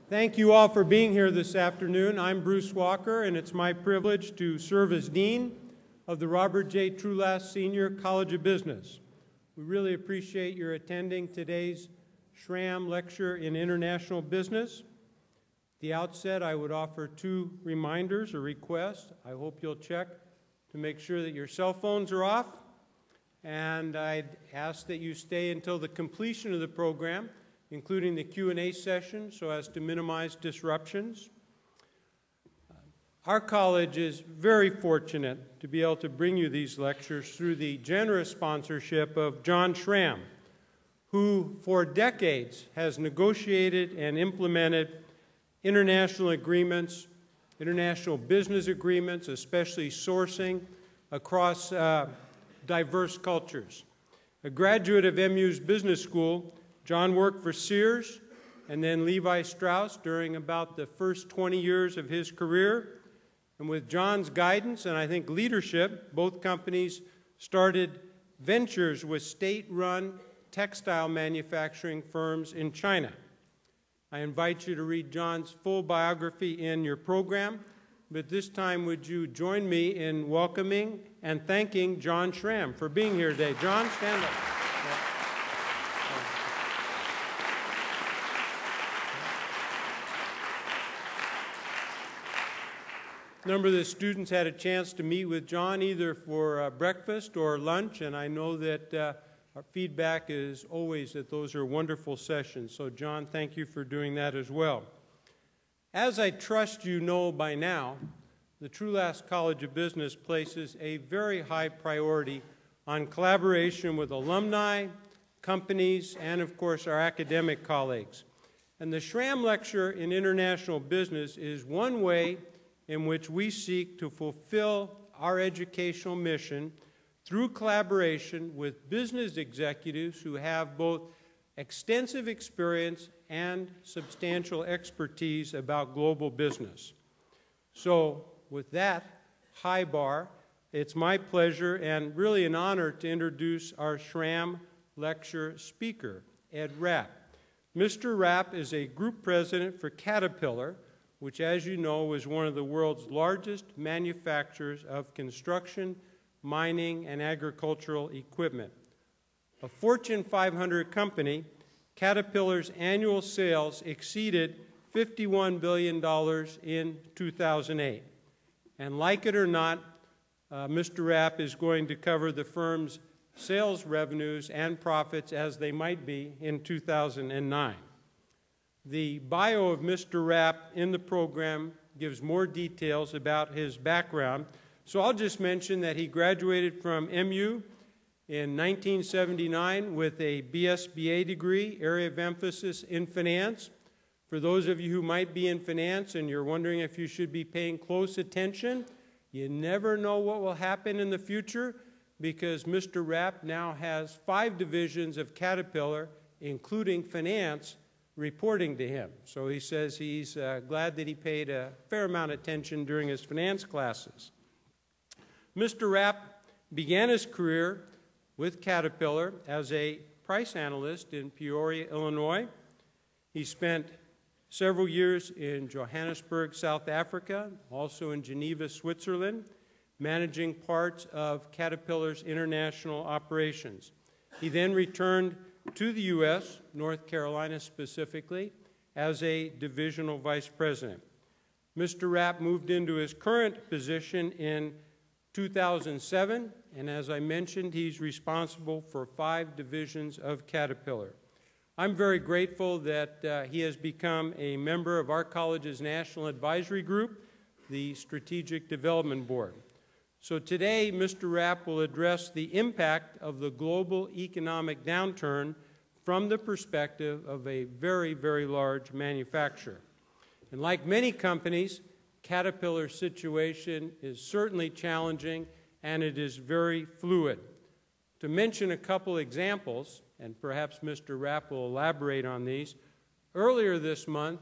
Thank you all for being here this afternoon. I'm Bruce Walker, and it's my privilege to serve as Dean of the Robert J. Trulaske Senior College of Business. We really appreciate your attending today's Schramm Lecture in International Business. At the outset, I would offer two reminders or requests. I hope you'll check to make sure that your cell phones are off, and I'd ask that you stay until the completion of the program, including the Q&A session, so as to minimize disruptions. Our college is very fortunate to be able to bring you these lectures through the generous sponsorship of John Schramm, who for decades has negotiated and implemented international agreements, international business agreements, especially sourcing across diverse cultures. A graduate of MU's business school, John worked for Sears and then Levi Strauss during about the first 20 years of his career. And with John's guidance and I think leadership, both companies started ventures with state-run textile manufacturing firms in China. I invite you to read John's full biography in your program, but this time would you join me in welcoming and thanking John Schramm for being here today. John, stand up. A number of the students had a chance to meet with John either for breakfast or lunch, and I know that our feedback is always that those are wonderful sessions. So John, thank you for doing that as well. As I trust you know by now, the Trulaske College of Business places a very high priority on collaboration with alumni, companies, and of course our academic colleagues. And the Schramm Lecture in International Business is one way in which we seek to fulfill our educational mission through collaboration with business executives who have both extensive experience and substantial expertise about global business. So with that high bar, it's my pleasure and really an honor to introduce our Schramm Lecture speaker, Ed Rapp. Mr. Rapp is a group president for Caterpillar, which, as you know, is one of the world's largest manufacturers of construction, mining, and agricultural equipment. A Fortune 500 company, Caterpillar's annual sales exceeded $51 billion in 2008. And like it or not, Mr. Rapp is going to cover the firm's sales revenues and profits as they might be in 2009. The bio of Mr. Rapp in the program gives more details about his background, so I'll just mention that he graduated from MU in 1979 with a BSBA degree, area of emphasis in finance. For those of you who might be in finance and you're wondering if you should be paying close attention, you never know what will happen in the future because Mr. Rapp now has 5 divisions of Caterpillar, including finance, reporting to him. So he says he's glad that he paid a fair amount of attention during his finance classes. Mr. Rapp began his career with Caterpillar as a price analyst in Peoria, Illinois. He spent several years in Johannesburg, South Africa, also in Geneva, Switzerland, managing parts of Caterpillar's international operations. He then returned to the U.S., North Carolina specifically, as a divisional vice president. Mr. Rapp moved into his current position in 2007, and as I mentioned, he's responsible for 5 divisions of Caterpillar. I'm very grateful that he has become a member of our college's National Advisory Group, the Strategic Development Board. So today, Mr. Rapp will address the impact of the global economic downturn from the perspective of a very, very large manufacturer. And like many companies, Caterpillar's situation is certainly challenging and it is very fluid. To mention a couple examples, and perhaps Mr. Rapp will elaborate on these, earlier this month,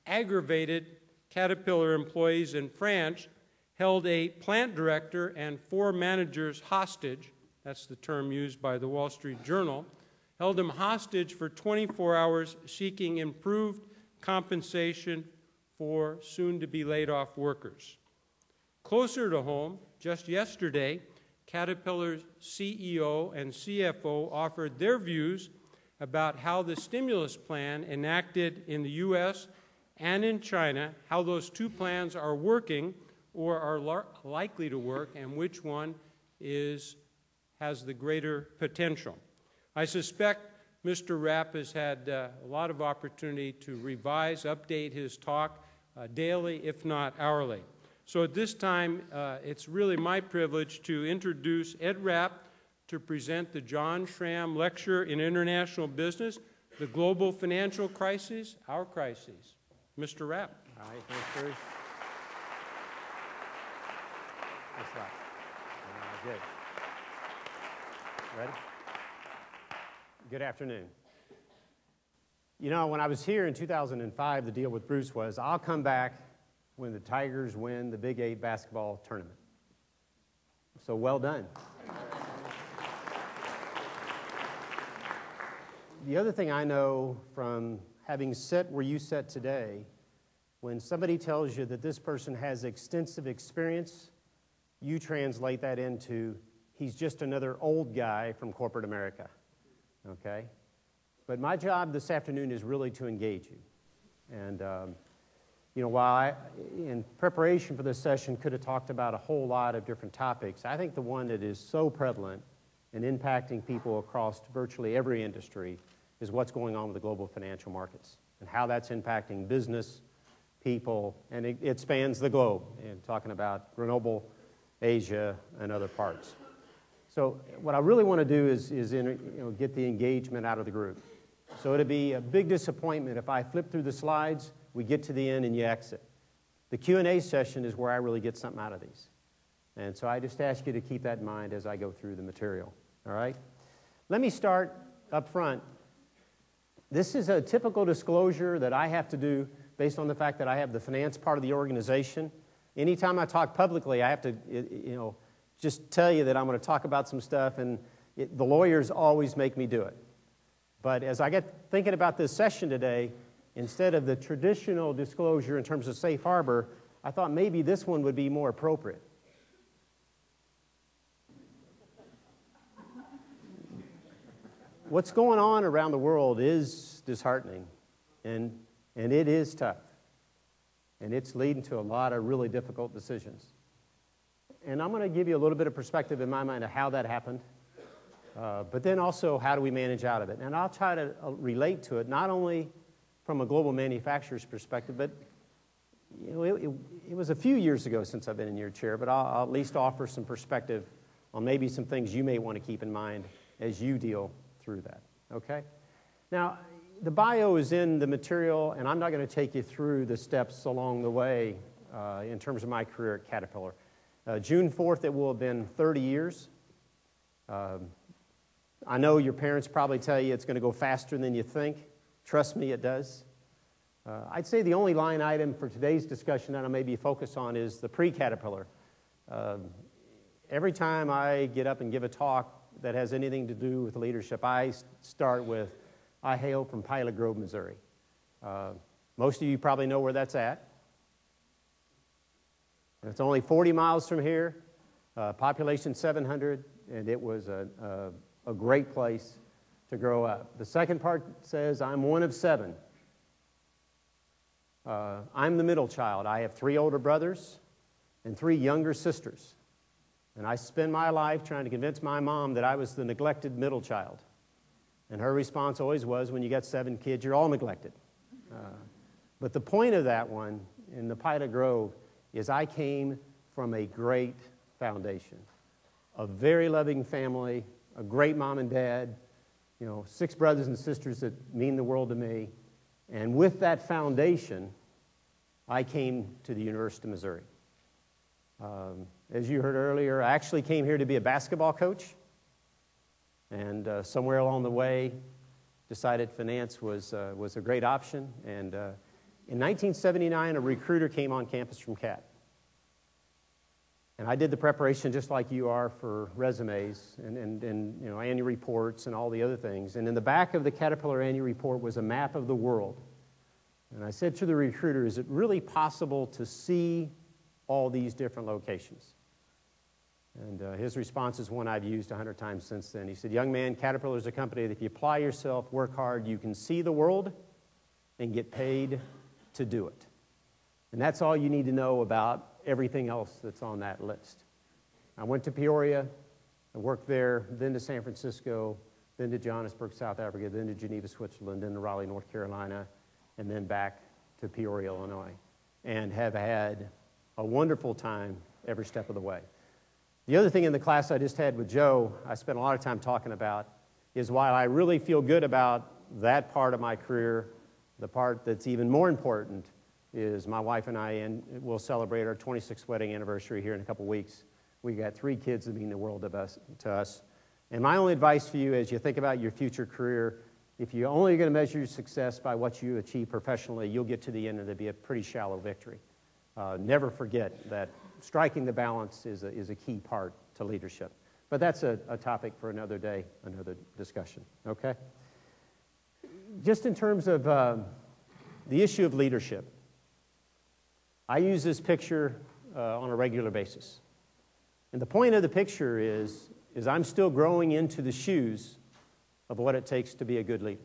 aggravated Caterpillar employees in France held a plant director and 4 managers hostage, that's the term used by the Wall Street Journal, held them hostage for 24 hours seeking improved compensation for soon-to-be laid-off workers. Closer to home, just yesterday, Caterpillar's CEO and CFO offered their views about how the stimulus plan enacted in the U.S. and in China, how those two plans are working or are likely to work, and which one has the greater potential. I suspect Mr. Rapp has had a lot of opportunity to revise, update his talk daily, if not hourly. So at this time, it's really my privilege to introduce Ed Rapp to present the John Schramm Lecture in International Business, The Global Financial Crisis, Our Crises. Mr. Rapp. All right, thanks, Bruce. Thanks a lot. Good. Ready? Good afternoon. You know, when I was here in 2005, the deal with Bruce was, I'll come back when the Tigers win the Big 8 basketball tournament. So well done. The other thing I know from having sat where you sit today, when somebody tells you that this person has extensive experience, you translate that into, he's just another old guy from corporate America, okay? But my job this afternoon is really to engage you. And, you know, while I, in preparation for this session, could have talked about a whole lot of different topics, I think the one that is so prevalent and impacting people across virtually every industry is what's going on with the global financial markets and how that's impacting business, people, and it spans the globe, and talking about Grenoble, Asia, and other parts. So what I really want to do is get the engagement out of the group. So it'd be a big disappointment if I flip through the slides, we get to the end, and you exit. The Q&A session is where I really get something out of these. And so I just ask you to keep that in mind as I go through the material, all right? Let me start up front. This is a typical disclosure that I have to do based on the fact that I have the finance part of the organization. Anytime I talk publicly, I have to, just tell you that I'm going to talk about some stuff, and the lawyers always make me do it. But as I get thinking about this session today, instead of the traditional disclosure in terms of safe harbor, I thought maybe this one would be more appropriate. What's going on around the world is disheartening, and it is tough. And it's leading to a lot of really difficult decisions. And I'm going to give you a little bit of perspective in my mind of how that happened, but then also how do we manage out of it. And I'll try to relate to it not only from a global manufacturer's perspective, but it was a few years ago since I've been in your chair, but I'll at least offer some perspective on maybe some things you may want to keep in mind as you deal through that, okay? Now, the bio is in the material, and I'm not going to take you through the steps along the way in terms of my career at Caterpillar. June 4th, it will have been 30 years. I know your parents probably tell you it's going to go faster than you think. Trust me, it does. I'd say the only line item for today's discussion that I may be focused on is the pre-Caterpillar. Every time I get up and give a talk that has anything to do with leadership, I start with, I hail from Pilot Grove, Missouri. Most of you probably know where that's at. It's only 40 miles from here, population 700, and it was a great place to grow up. The second part says, I'm one of 7. I'm the middle child. I have 3 older brothers and 3 younger sisters. And I spend my life trying to convince my mom that I was the neglected middle child. And her response always was, when you got 7 kids, you're all neglected. But the point of that one in the Pilot Grove is I came from a great foundation, a very loving family, a great mom and dad, 6 brothers and sisters that mean the world to me. And with that foundation, I came to the University of Missouri. As you heard earlier, I actually came here to be a basketball coach, and somewhere along the way, decided finance was a great option. And in 1979, a recruiter came on campus from CAT. And I did the preparation just like you are for resumes and annual reports and all the other things. And in the back of the Caterpillar annual report was a map of the world. And I said to the recruiter, is it really possible to see all these different locations? And his response is one I've used 100 times since then. He said, young man, Caterpillar is a company that if you apply yourself, work hard, you can see the world and get paid to do it. And that's all you need to know about everything else that's on that list. I went to Peoria, I worked there, then to San Francisco, then to Johannesburg, South Africa, then to Geneva, Switzerland, then to Raleigh, North Carolina, and then back to Peoria, Illinois, and have had a wonderful time every step of the way. The other thing in the class I just had with Joe, I spent a lot of time talking about, is while I really feel good about that part of my career, the part that's even more important is my wife and I, and we'll celebrate our 26th wedding anniversary here in a couple weeks. We got 3 kids that mean the world to us. And my only advice for you as you think about your future career, if you're only going to measure your success by what you achieve professionally, you'll get to the end and it'll be a pretty shallow victory. Never forget that striking the balance is a key part to leadership. But that's a topic for another day, another discussion, okay? Just in terms of the issue of leadership, I use this picture on a regular basis. And the point of the picture is I'm still growing into the shoes of what it takes to be a good leader.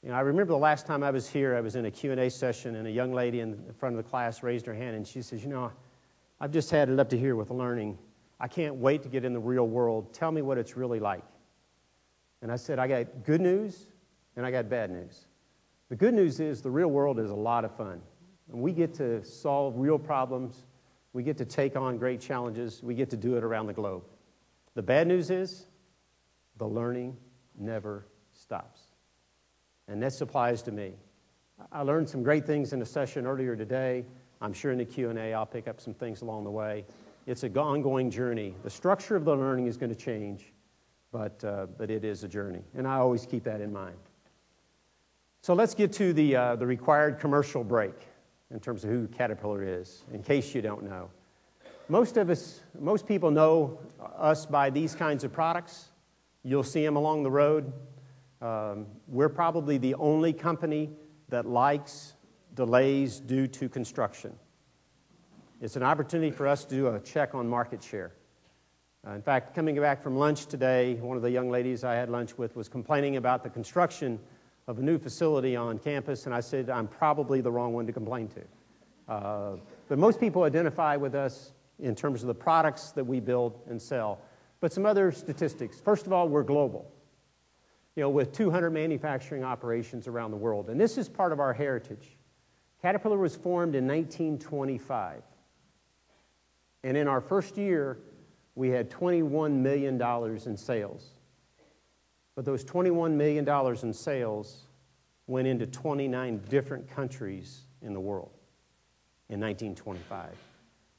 You know, I remember the last time I was here, I was in a Q&A session, and a young lady in front of the class raised her hand, and she says, you know, I've just had it up to here with learning. I can't wait to get in the real world. Tell me what it's really like. And I said, I got good news, and I got bad news. The good news is the real world is a lot of fun. And we get to solve real problems. We get to take on great challenges. We get to do it around the globe. The bad news is the learning never stops. And this applies to me. I learned some great things in a session earlier today. I'm sure in the Q&A I'll pick up some things along the way. It's an ongoing journey. The structure of the learning is going to change, but it is a journey. And I always keep that in mind. So let's get to the required commercial break in terms of who Caterpillar is, in case you don't know. Most people know us by these kinds of products. You'll see them along the road. We're probably the only company that likes delays due to construction. It's an opportunity for us to do a check on market share. In fact, coming back from lunch today, one of the young ladies I had lunch with was complaining about the construction of a new facility on campus, and I said, I'm probably the wrong one to complain to. But most people identify with us in terms of the products that we build and sell. But some other statistics. First of all, we're global. You know, with 200 manufacturing operations around the world. And this is part of our heritage. Caterpillar was formed in 1925. And in our first year, we had $21 million in sales. But those $21 million in sales went into 29 different countries in the world in 1925.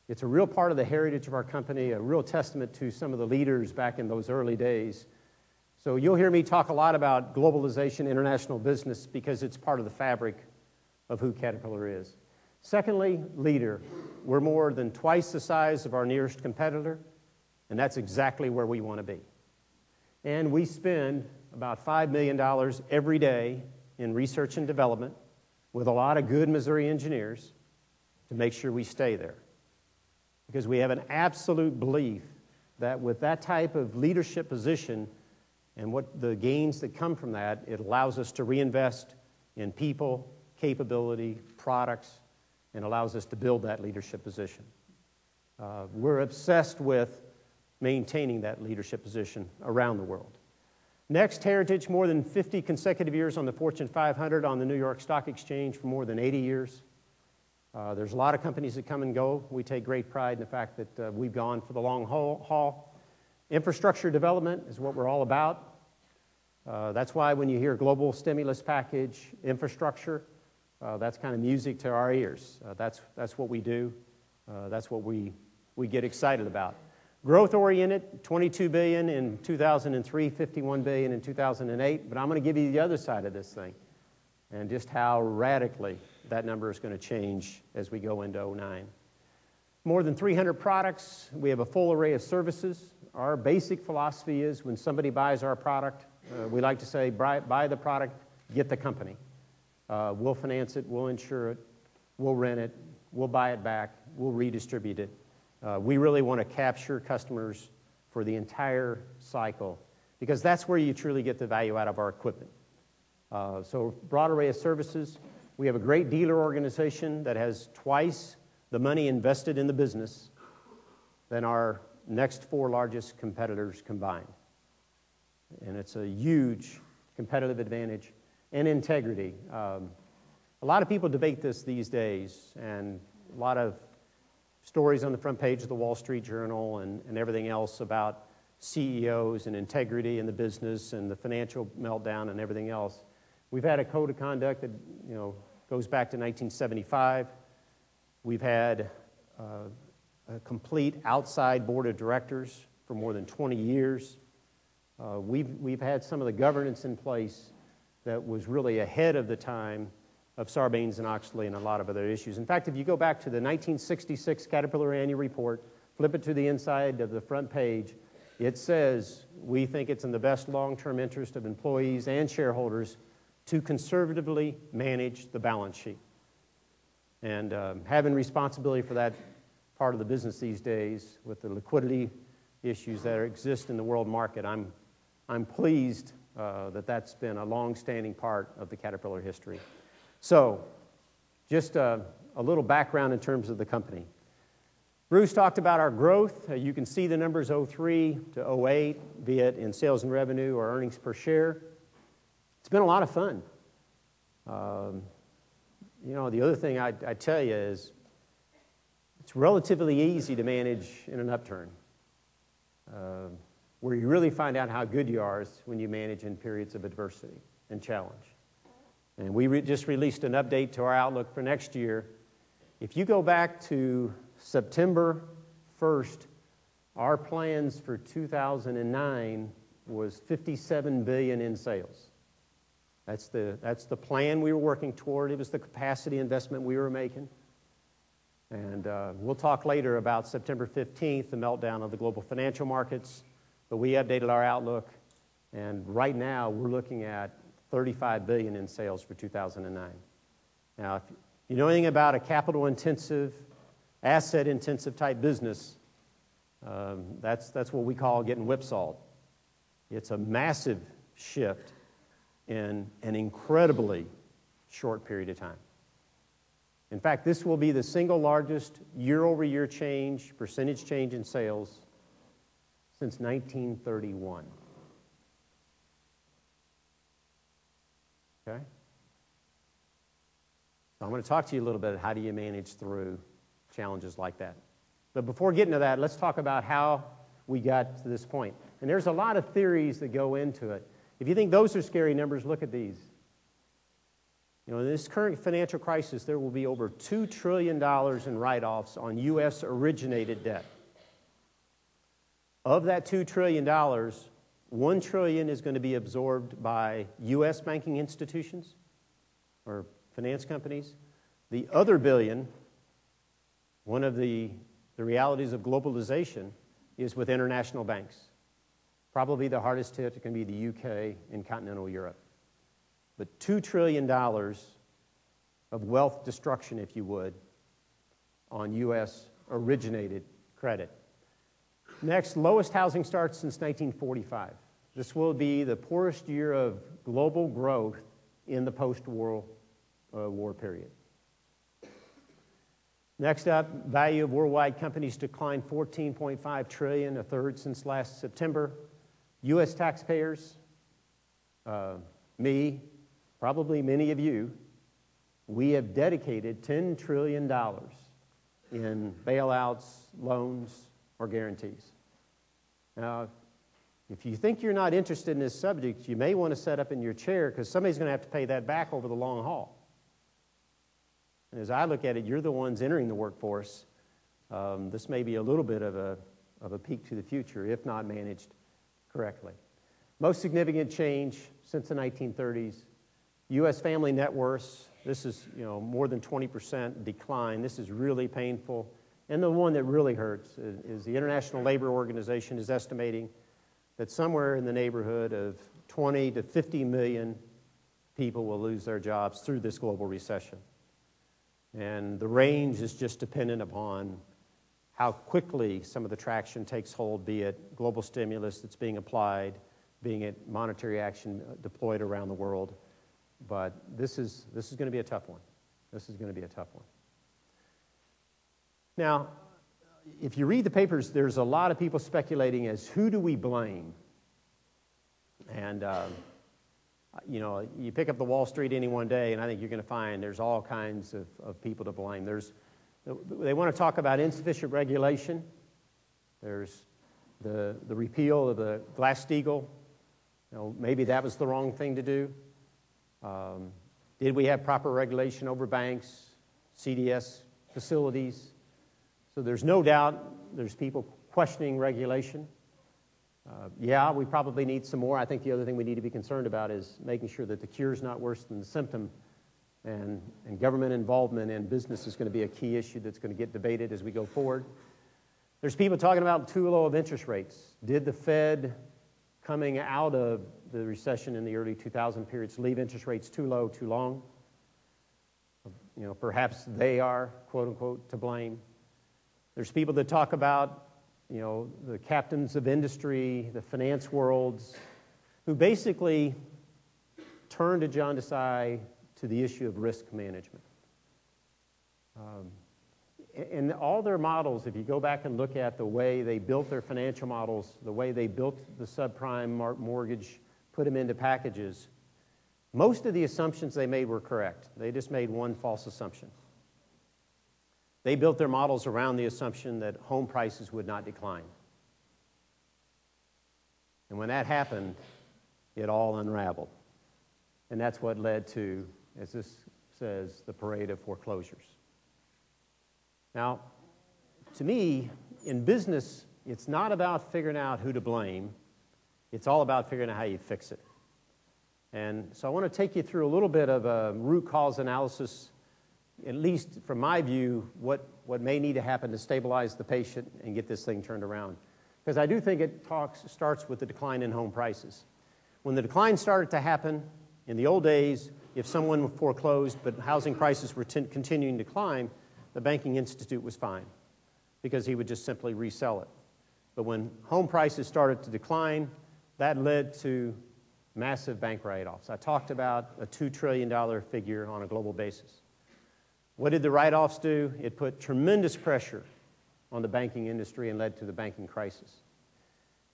It's a real part of the heritage of our company, a real testament to some of the leaders back in those early days. So you'll hear me talk a lot about globalization, international business, because it's part of the fabric of who Caterpillar is. Secondly, leader. We're more than twice the size of our nearest competitor, and that's exactly where we want to be. And we spend about $5 million every day in research and development with a lot of good Missouri engineers to make sure we stay there. Because we have an absolute belief that with that type of leadership position and what the gains that come from that, it allows us to reinvest in people, capability, products, and allows us to build that leadership position. We're obsessed with maintaining that leadership position around the world. Next, heritage, more than 50 consecutive years on the Fortune 500 on the New York Stock Exchange for more than 80 years. There's a lot of companies that come and go. We take great pride in the fact that we've gone for the long haul. Infrastructure development is what we're all about. That's why when you hear global stimulus package, infrastructure, that's kind of music to our ears. That's what we do. That's what we get excited about. Growth-oriented, $22 billion in 2003, $51 billion in 2008. But I'm going to give you the other side of this thing and just how radically that number is going to change as we go into 2009. More than 300 products. We have a full array of services. Our basic philosophy is when somebody buys our product, we like to say, buy the product, get the company. We'll finance it, we'll insure it, we'll rent it, we'll buy it back, we'll redistribute it. We really want to capture customers for the entire cycle because that's where you truly get the value out of our equipment. So broad array of services. We have a great dealer organization that has twice the money invested in the business than our next 4 largest competitors combined. And it's a huge competitive advantage. And integrity. A lot of people debate this these days, and a lot of stories on the front page of the Wall Street Journal and everything else about CEOs and integrity in the business and the financial meltdown and everything else. We've had a code of conduct that goes back to 1975. We've had a complete outside board of directors for more than 20 years. We've had some of the governance in place that was really ahead of the time of Sarbanes-Oxley and a lot of other issues. In fact, if you go back to the 1966 Caterpillar Annual Report, flip it to the inside of the front page, it says, we think it's in the best long-term interest of employees and shareholders to conservatively manage the balance sheet. And having responsibility for that part of the business these days with the liquidity issues that exist in the world market, I'm pleased that that's been a long-standing part of the Caterpillar history. So, just a little background in terms of the company. Bruce talked about our growth. You can see the numbers 03 to 08, be it in sales and revenue or earnings per share. It's been a lot of fun. The other thing I tell you is it's relatively easy to manage in an upturn. Where you really find out how good you are is when you manage in periods of adversity and challenge. And we just released an update to our outlook for next year. If you go back to September 1st, our plans for 2009 was $57 billion in sales. That's the plan we were working toward. It was the capacity investment we were making. And we'll talk later about September 15th, the meltdown of the global financial markets. But we updated our outlook, and right now we're looking at $35 billion in sales for 2009. Now, if you know anything about a capital-intensive, asset-intensive type business, that's what we call getting whipsawed. It's a massive shift in an incredibly short period of time. In fact, this will be the single largest year-over-year change, percentage change in sales since 1931. Okay? So I'm going to talk to you a little bit. How do you manage through challenges like that? But before getting to that, let's talk about how we got to this point. And there's a lot of theories that go into it. If you think those are scary numbers, look at these. In this current financial crisis, there will be over $2 trillion in write-offs on U.S. originated debt. Of that $2 trillion, $1 trillion is going to be absorbed by U.S. banking institutions or finance companies. The other billion, one of the realities of globalization, is with international banks. Probably the hardest hit can be the UK and continental Europe. But $2 trillion of wealth destruction, if you would, on U.S. originated credit. Next, lowest housing starts since 1945. This will be the poorest year of global growth in the post-war war period. Next up, value of worldwide companies declined $14.5 trillion, a third since last September. U.S. taxpayers, me, probably many of you, we have dedicated $10 trillion in bailouts, loans, or guarantees. Now, if you think you're not interested in this subject, you may want to set up in your chair because somebody's going to have to pay that back over the long haul. And as I look at it, you're the ones entering the workforce. This may be a little bit of a peek to the future, if not managed correctly. Most significant change since the 1930s, U.S. family net worths. This is more than 20% decline. This is really painful. And the one that really hurts is the International Labor Organization is estimating that somewhere in the neighborhood of 20 to 50 million people will lose their jobs through this global recession. And the range is just dependent upon how quickly some of the traction takes hold, be it global stimulus that's being applied, being it monetary action deployed around the world. But this is going to be a tough one. This is going to be a tough one. Now, if you read the papers, there's a lot of people speculating as who do we blame? And, you know, you pick up the Wall Street any one day, and I think you're going to find there's all kinds of people to blame. They want to talk about insufficient regulation. There's the repeal of the Glass-Steagall. You know, maybe that was the wrong thing to do. Did we have proper regulation over banks, CDS facilities? So there's no doubt there's people questioning regulation. Yeah, we probably need some more. I think the other thing we need to be concerned about is making sure that the cure is not worse than the symptom. And government involvement in business is going to be a key issue that's going to get debated as we go forward. There's people talking about too low of interest rates. Did the Fed, coming out of the recession in the early 2000 periods, leave interest rates too low, too long? You know, perhaps they are, quote unquote, to blame. There's people that talk about, you know, the captains of industry, the finance worlds, who basically turn to John Desai to the issue of risk management. And all their models, if you go back and look at the way they built their financial models, the way they built the subprime mortgage, put them into packages, most of the assumptions they made were correct. They just made one false assumption. They built their models around the assumption that home prices would not decline. And when that happened, it all unraveled. And that's what led to, as this says, the parade of foreclosures. Now, to me, in business, it's not about figuring out who to blame. It's all about figuring out how you fix it. And so I want to take you through a little bit of a root cause analysis, at least from my view, what may need to happen to stabilize the patient and get this thing turned around. Because I do think it starts with the decline in home prices. When the decline started to happen, in the old days, if someone foreclosed but housing prices were continuing to climb, the banking institute was fine because he would just simply resell it. But when home prices started to decline, that led to massive bank write-offs. I talked about a $2 trillion figure on a global basis. What did the write-offs do? It put tremendous pressure on the banking industry and led to the banking crisis.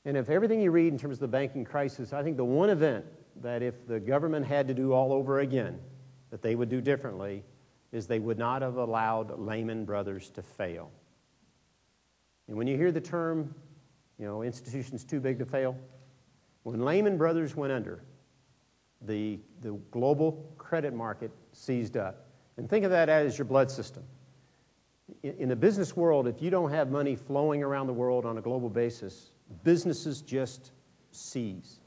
And if everything you read in terms of the banking crisis, I think the one event that if the government had to do all over again, that they would do differently, is they would not have allowed Lehman Brothers to fail. And when you hear the term, you know, institutions too big to fail, when Lehman Brothers went under, the global credit market seized up. And think of that as your blood system. In the business world, if you don't have money flowing around the world on a global basis, businesses just seize.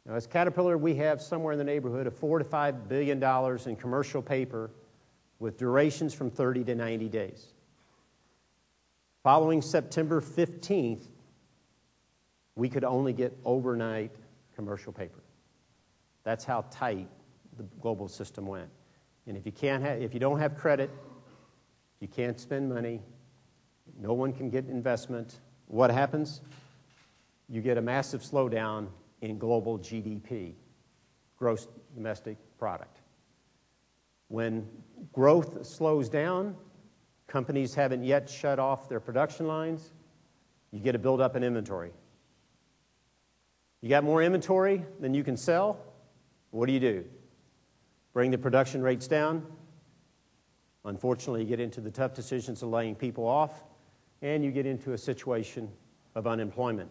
Now, as Caterpillar, we have somewhere in the neighborhood of $4 to $5 billion in commercial paper with durations from 30 to 90 days. Following September 15th, we could only get overnight commercial paper. That's how tight the global system went. And if you don't have credit, you can't spend money, no one can get investment. What happens? You get a massive slowdown in global GDP, gross domestic product. When growth slows down, companies haven't yet shut off their production lines, you get a buildup in inventory. You got more inventory than you can sell, what do? Bring the production rates down. Unfortunately, you get into the tough decisions of laying people off, and you get into a situation of unemployment.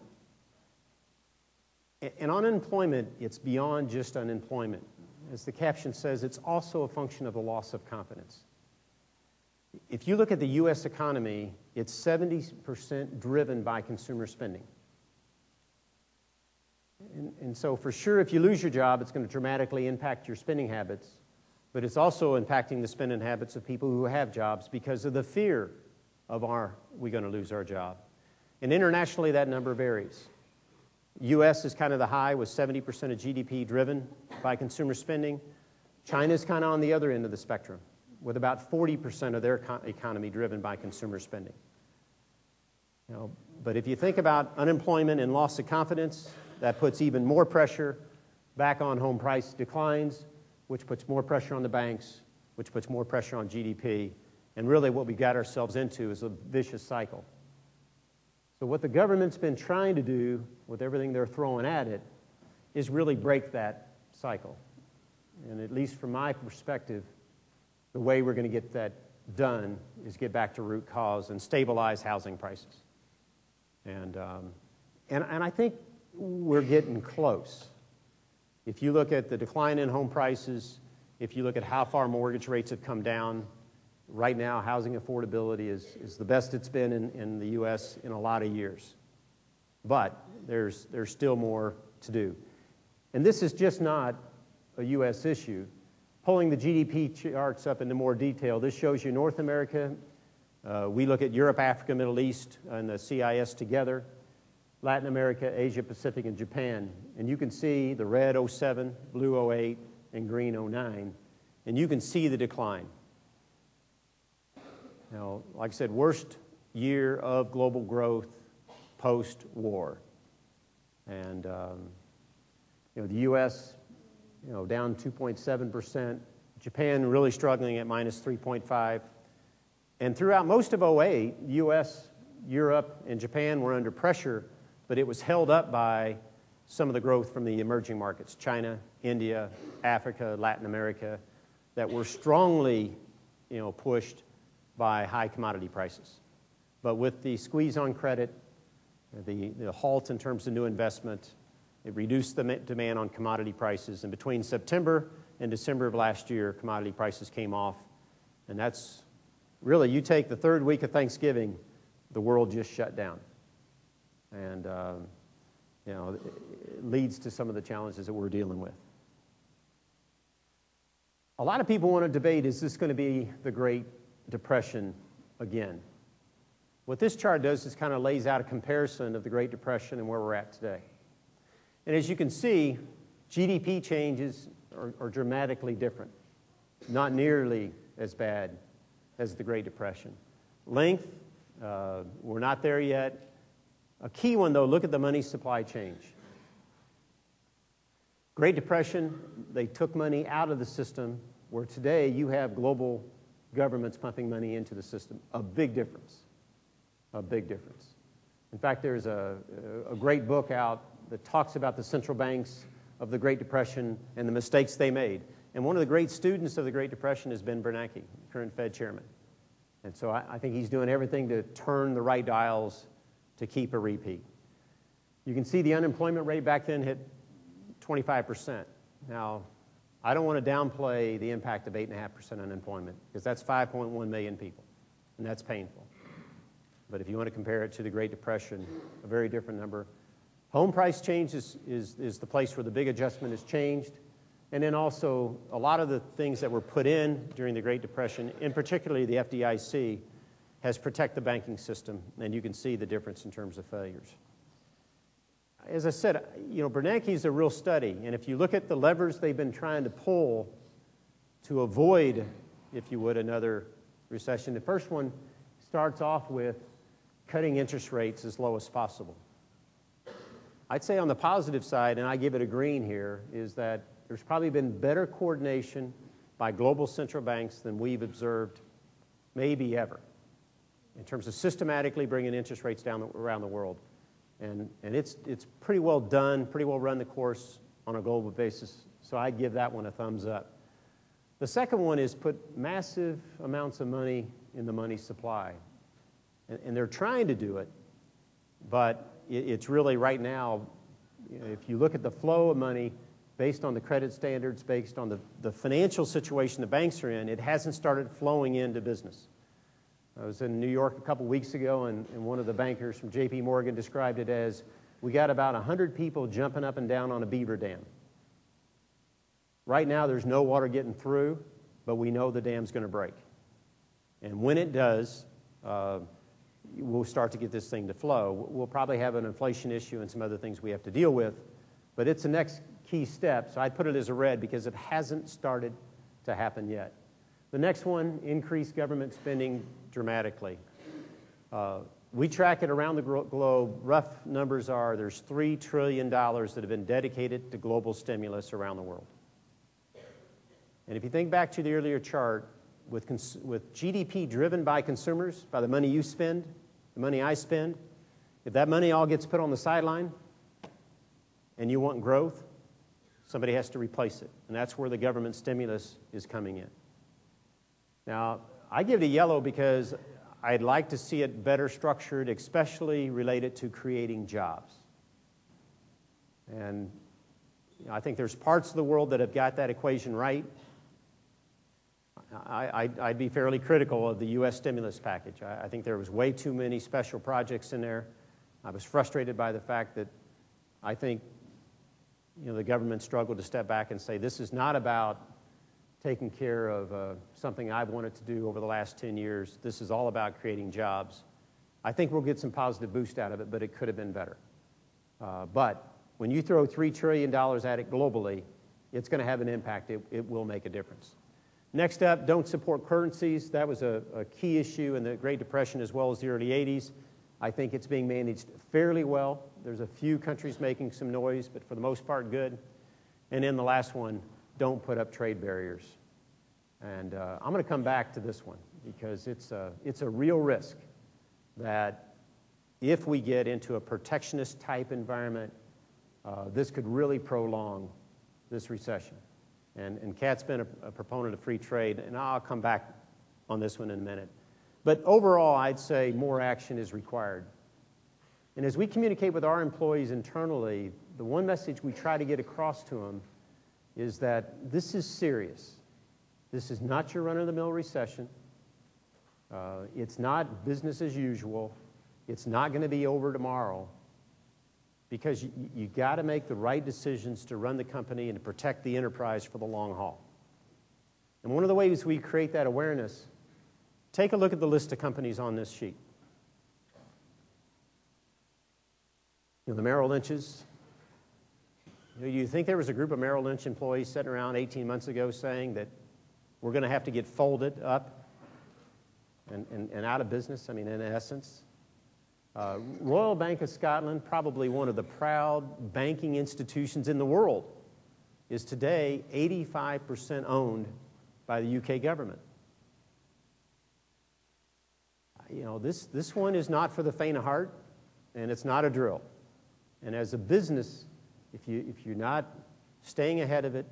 And unemployment, it's beyond just unemployment. As the caption says, it's also a function of the loss of confidence. If you look at the U.S. economy, it's 70% driven by consumer spending. And so for sure, if you lose your job, it's going to dramatically impact your spending habits, but it's also impacting the spending habits of people who have jobs because of the fear of we're going to lose our job. And internationally, that number varies. U.S. is kind of the high with 70% of GDP driven by consumer spending. China's kind of on the other end of the spectrum with about 40% of their economy driven by consumer spending. But if you think about unemployment and loss of confidence, that puts even more pressure back on home price declines, which puts more pressure on the banks, which puts more pressure on GDP. And really what we got ourselves into is a vicious cycle. So what the government's been trying to do with everything they're throwing at it is really break that cycle. And at least from my perspective, the way we're going to get that done is get back to root cause and stabilize housing prices. And I think we're getting close. If you look at the decline in home prices, if you look at how far mortgage rates have come down, right now housing affordability is the best it's been in the U.S. in a lot of years. But there's still more to do. And this is just not a U.S. issue. Pulling the GDP charts up into more detail, this shows you North America. We look at Europe, Africa, Middle East, and the CIS together. Latin America, Asia Pacific, and Japan. And you can see the red 07, blue 08, and green 09. And you can see the decline. Now, like I said, worst year of global growth post-war. And the U.S., down 2.7%. Japan really struggling at minus 3.5%. And throughout most of 08, U.S., Europe, and Japan were under pressure, but it was held up by some of the growth from the emerging markets, China, India, Africa, Latin America, that were strongly, pushed by high commodity prices. But with the squeeze on credit, the halt in terms of new investment, it reduced the demand on commodity prices. And between September and December of last year, commodity prices came off. And that's really, you take the third week of Thanksgiving, the world just shut down. And, it leads to some of the challenges that we're dealing with. A lot of people want to debate, is this going to be the Great Depression again? What this chart does is kind of lays out a comparison of the Great Depression and where we're at today. And as you can see, GDP changes are dramatically different, not nearly as bad as the Great Depression. Length, we're not there yet. A key one, though, look at the money supply change. Great Depression, they took money out of the system, where today you have global governments pumping money into the system. A big difference. A big difference. In fact, there's a great book out that talks about the central banks of the Great Depression and the mistakes they made. And one of the great students of the Great Depression has been Bernanke, current Fed chairman. And so I think he's doing everything to turn the right dials to keep a repeat. You can see the unemployment rate back then hit 25%. Now, I don't want to downplay the impact of 8.5% unemployment, because that's 5.1 million people, and that's painful. But if you want to compare it to the Great Depression, a very different number. Home price change is the place where the big adjustment has changed. And then also, a lot of the things that were put in during the Great Depression, in particularly the FDIC, has protected the banking system, and you can see the difference in terms of failures. As I said, Bernanke is a real study, and if you look at the levers they've been trying to pull to avoid, if you would, another recession, the first one starts off with cutting interest rates as low as possible. I'd say on the positive side, and I give it a green here, is that there's probably been better coordination by global central banks than we've observed maybe ever, in terms of systematically bringing interest rates down around the world. And it's pretty well done, pretty well run the course on a global basis, so I'd give that one a thumbs up. The second one is put massive amounts of money in the money supply. And they're trying to do it, but it's really right now, if you look at the flow of money based on the credit standards, based on the financial situation the banks are in, it hasn't started flowing into business. I was in New York a couple weeks ago, and one of the bankers from J.P. Morgan described it as, we got about 100 people jumping up and down on a beaver dam. Right now, there's no water getting through, but we know the dam's going to break. And when it does, we'll start to get this thing to flow. We'll probably have an inflation issue and some other things we have to deal with, but it's the next key step. So I'd put it as a red because it hasn't started to happen yet. The next one, increase government spending dramatically. We track it around the globe. Rough numbers are there's $3 trillion that have been dedicated to global stimulus around the world. And if you think back to the earlier chart, with GDP driven by consumers, by the money you spend, the money I spend, if that money all gets put on the sideline and you want growth, somebody has to replace it. And that's where the government stimulus is coming in. Now, I give it a yellow because I'd like to see it better structured, especially related to creating jobs. And I think there's parts of the world that have got that equation right. I'd be fairly critical of the U.S. stimulus package. I think there was way too many special projects in there. I was frustrated by the fact that I think the government struggled to step back and say, this is not about taking care of something I've wanted to do over the last 10 years. This is all about creating jobs. I think we'll get some positive boost out of it, but it could have been better. But when you throw $3 trillion at it globally, it's going to have an impact. It will make a difference. Next up, don't support currencies. That was a key issue in the Great Depression as well as the early 80s. I think it's being managed fairly well. There's a few countries making some noise, but for the most part, good. And then the last one, don't put up trade barriers. And I'm going to come back to this one because it's a real risk that if we get into a protectionist type environment, this could really prolong this recession. And Kat's been a proponent of free trade, and I'll come back on this one in a minute. But overall, I'd say more action is required. And as we communicate with our employees internally, the one message we try to get across to them is that this is serious. This is not your run-of-the-mill recession. It's not business as usual. It's not going to be over tomorrow. Because you got to make the right decisions to run the company and to protect the enterprise for the long haul. And one of the ways we create that awareness, take a look at the list of companies on this sheet. The Merrill Lynches. You think there was a group of Merrill Lynch employees sitting around 18 months ago saying that we're going to have to get folded up and out of business? I mean, in essence. Royal Bank of Scotland, probably one of the proud banking institutions in the world, is today 85% owned by the UK government. This one is not for the faint of heart, and it's not a drill. And as a business, if you're not staying ahead of it,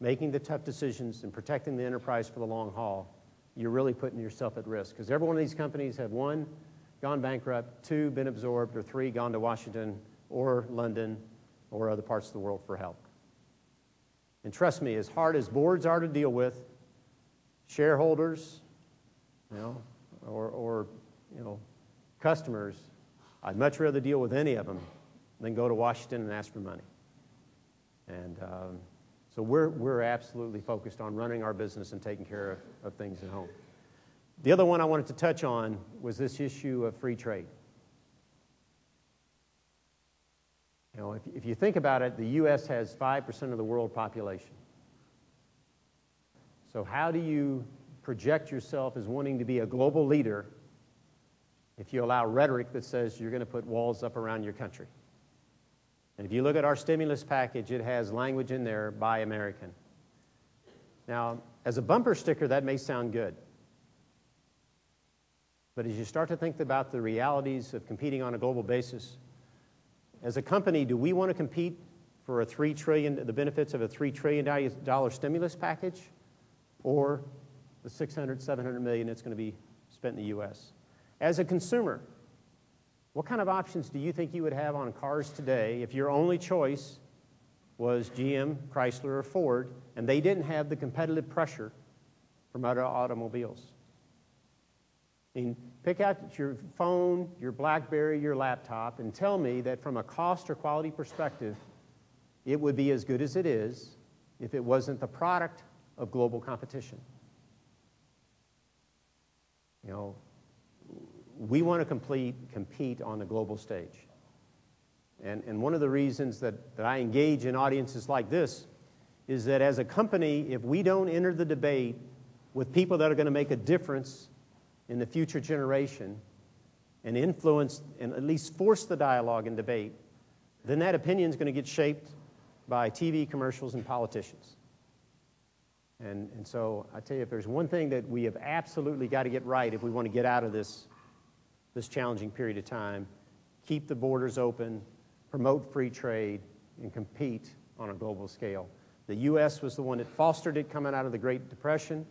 making the tough decisions, and protecting the enterprise for the long haul, you're really putting yourself at risk. Because every one of these companies have one, gone bankrupt, two, been absorbed, or three, gone to Washington or London or other parts of the world for help. And trust me, as hard as boards are to deal with, shareholders, or customers, I'd much rather deal with any of them than go to Washington and ask for money. And so we're absolutely focused on running our business and taking care of things at home. The other one I wanted to touch on was this issue of free trade. If you think about it, the U.S. has 5% of the world population. So how do you project yourself as wanting to be a global leader if you allow rhetoric that says you're going to put walls up around your country? And if you look at our stimulus package, it has language in there, Buy American. Now, as a bumper sticker, that may sound good. But as you start to think about the realities of competing on a global basis, as a company, do we want to compete for the benefits of a $3 trillion stimulus package, or the $600, $700 million that's going to be spent in the U.S.? As a consumer, what kind of options do you think you would have on cars today if your only choice was GM, Chrysler, or Ford, and they didn't have the competitive pressure from other automobiles? I mean, pick out your phone, your BlackBerry, your laptop, and tell me that from a cost or quality perspective, it would be as good as it is if it wasn't the product of global competition. we want to compete on the global stage. And one of the reasons that I engage in audiences like this is that as a company, if we don't enter the debate with people that are going to make a difference in the future generation and influence and at least force the dialogue and debate, then that opinion is going to get shaped by TV commercials and politicians. And so I tell you, if there's one thing that we have absolutely got to get right if we want to get out of this challenging period of time, keep the borders open, promote free trade, and compete on a global scale. The U.S. was the one that fostered it coming out of the Great Depression.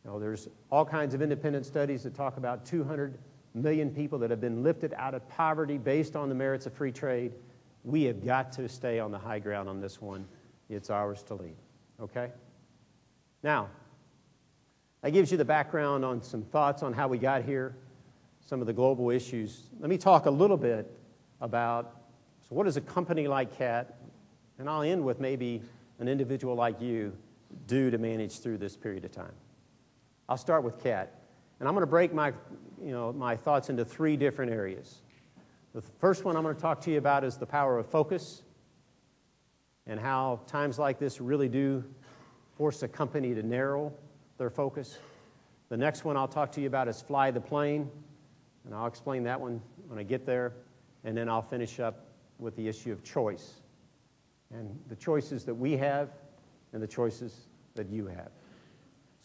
You know, there's all kinds of independent studies that talk about 200 million people that have been lifted out of poverty based on the merits of free trade. We have got to stay on the high ground on this one. It's ours to lead. Okay? Now, that gives you the background on some thoughts on how we got here, some of the global issues. Let me talk a little bit about, so what does a company like CAT, and I'll end with maybe an individual like you, do to manage through this period of time. I'll start with CAT, and I'm going to break my thoughts into three different areas. The first one I'm going to talk to you about is the power of focus and how times like this really do force a company to narrow their focus. The next one I'll talk to you about is fly the plane, and I'll explain that one when I get there. And then I'll finish up with the issue of choice and the choices that we have and the choices that you have.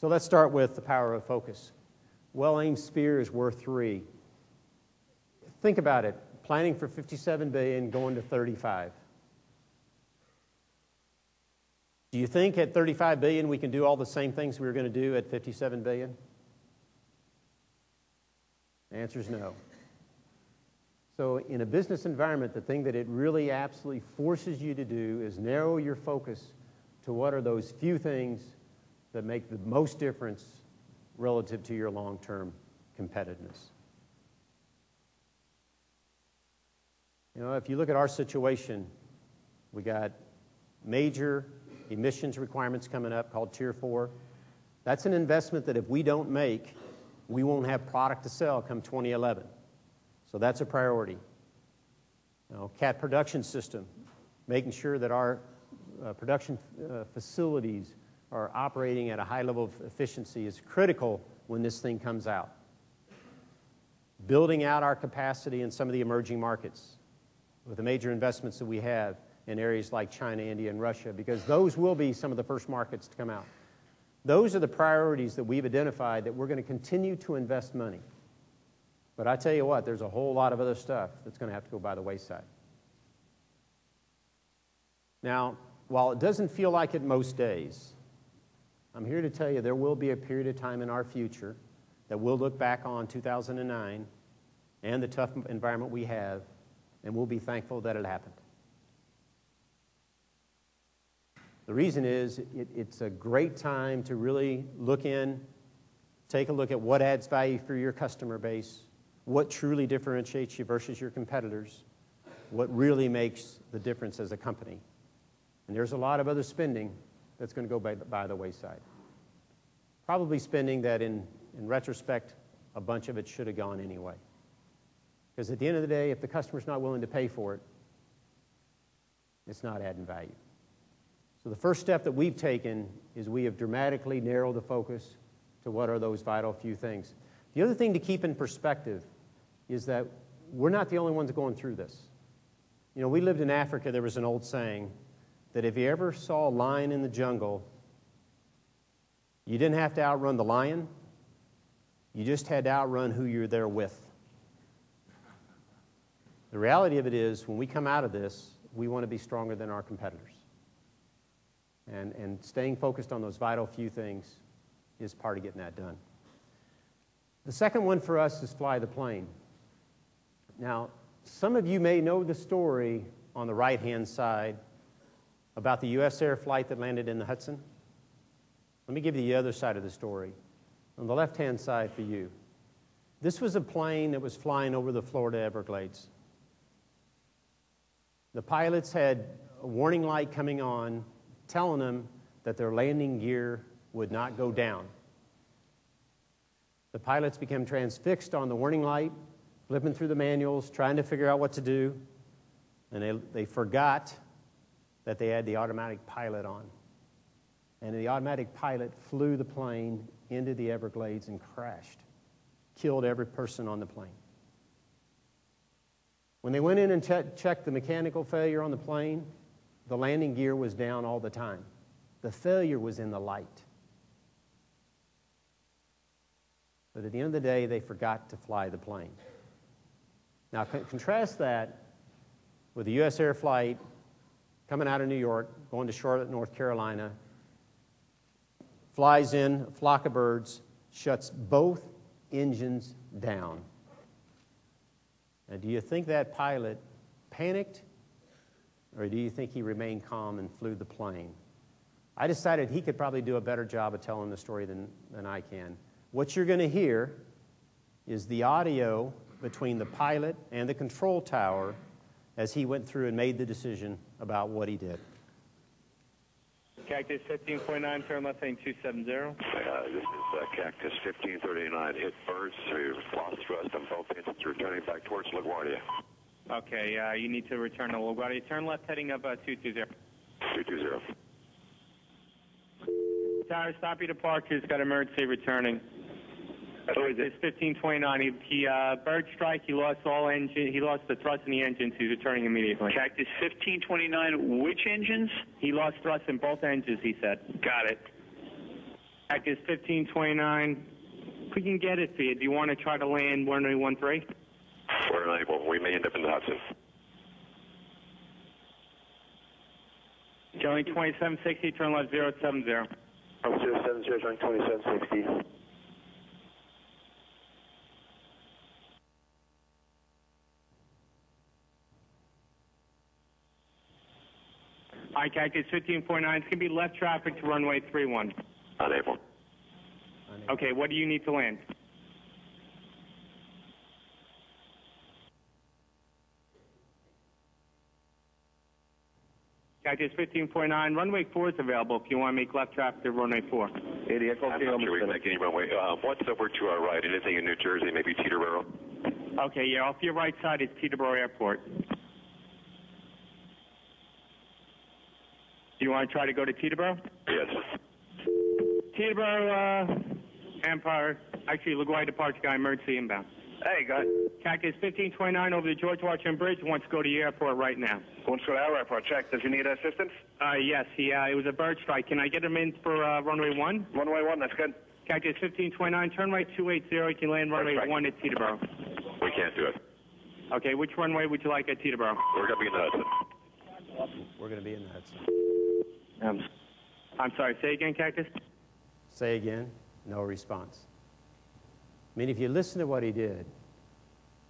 So let's start with the power of focus. Well-aimed spear is worth 3. Think about it. Planning for $57 billion, going to $35. Do you think at $35 billion we can do all the same things we were going to do at $57 billion? The answer is no. So in a business environment, the thing that it really absolutely forces you to do is narrow your focus to what are those few things that make the most difference relative to your long-term competitiveness. You know, if you look at our situation, we got major emissions requirements coming up called Tier 4. That's an investment that if we don't make, we won't have product to sell come 2011. So that's a priority. You know, CAT production system, making sure that our production facilities are operating at a high level of efficiency is critical when this thing comes out. Building out our capacity in some of the emerging markets with the major investments that we have in areas like China, India, and Russia, because those will be some of the first markets to come out. Those are the priorities that we've identified that we're going to continue to invest money. But I tell you what, there's a whole lot of other stuff that's going to have to go by the wayside. Now, while it doesn't feel like it most days, I'm here to tell you there will be a period of time in our future that we'll look back on 2009 and the tough environment we have, and we'll be thankful that it happened. The reason is it's a great time to really take a look at what adds value for your customer base, what truly differentiates you versus your competitors, what really makes the difference as a company. And there's a lot of other spending that's going to go by the wayside. Probably spending that in retrospect, a bunch of it should have gone anyway. Because at the end of the day, if the customer's not willing to pay for it, it's not adding value. So the first step that we've taken is we have dramatically narrowed the focus to what are those vital few things. The other thing to keep in perspective is that we're not the only ones going through this. You know, we lived in Africa. There was an old saying that if you ever saw a lion in the jungle, you didn't have to outrun the lion. You just had to outrun who you're there with. The reality of it is, when we come out of this, we want to be stronger than our competitors. And staying focused on those vital few things is part of getting that done. The second one for us is fly the plane. Now, some of you may know the story on the right-hand side about the U.S. Air flight that landed in the Hudson. Let me give you the other side of the story. On the left-hand side for you, this was a plane that was flying over the Florida Everglades. The pilots had a warning light coming on telling them that their landing gear would not go down. The pilots became transfixed on the warning light, flipping through the manuals, trying to figure out what to do, and they forgot that they had the automatic pilot on. And the automatic pilot flew the plane into the Everglades and crashed, killed every person on the plane. When they went in and checked the mechanical failure on the plane, the landing gear was down all the time. The failure was in the light. But at the end of the day, they forgot to fly the plane. Now, contrast that with a U.S. Air flight coming out of New York, going to Charlotte, North Carolina, flies in, a flock of birds, shuts both engines down. Now, do you think that pilot panicked, or do you think he remained calm and flew the plane? I decided he could probably do a better job of telling the story than I can. What you're going to hear is the audio between the pilot and the control tower as he went through and made the decision about what he did. Cactus 15.9, turn left heading 270. This is Cactus 1539. Hit birds through lost thrust on both engines, returning back towards LaGuardia. Okay, you need to return to LaGuardia. Turn left heading up 220. 220. Tower, stop your departures. Got emergency returning. It's 1529. He bird strike. He lost all engine. He lost the thrust in the engines. He's returning immediately. Cactus 1529. Which engines? He lost thrust in both engines. He said. Got it. Cactus 1529. We can get it for you. Do you want to try to land 1313? We're unable. We may end up in the Hudson. Showing 2760. Turn left 070. 070, showing 2760. All right, Cactus 15.9. It's going to be left traffic to runway 31. Unable. Okay, what do you need to land? Cactus 15.9. Runway 4 is available if you want to make left traffic to runway 4. I'm not sure we can make any runway. What's over to our right? Anything in New Jersey, maybe Teterboro? Okay, yeah, off your right side is Teterboro Airport. Do you want to try to go to Teterboro? Yes. Teterboro, Empire, actually, LaGuardia departure guy, emergency inbound. Hey, guys. Cactus 1529 over the George Washington Bridge, wants to go to the airport right now. Wants to go to our airport. Check. Does he need assistance? Yes, it was a bird strike. Can I get him in for runway 1? Runway 1, that's good. Cactus 1529, turn right 280, you can land runway 1 at Teterboro. We can't do it. Okay, which runway would you like at Teterboro? We're going to be in the Hudson. We're going to be in the Hudson. I'm sorry, say again, Cactus? Say again, no response. I mean, if you listen to what he did,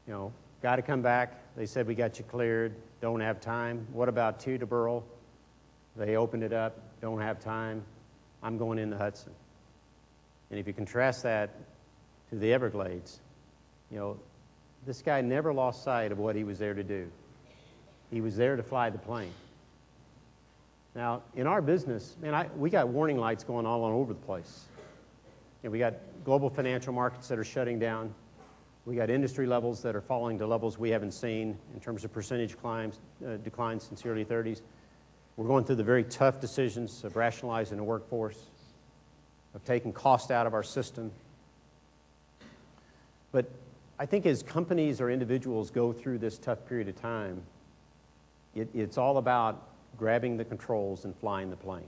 got to come back. They said, we got you cleared, don't have time. What about Teterboro? They opened it up, don't have time. I'm going in the Hudson. And if you contrast that to the Everglades, this guy never lost sight of what he was there to do. He was there to fly the plane. Now, in our business, we got warning lights going all over the place. We got global financial markets that are shutting down. We got industry levels that are falling to levels we haven't seen in terms of percentage declines since the early 30s. We're going through the very tough decisions of rationalizing the workforce, of taking cost out of our system. But I think as companies or individuals go through this tough period of time, it's all about grabbing the controls and flying the plane.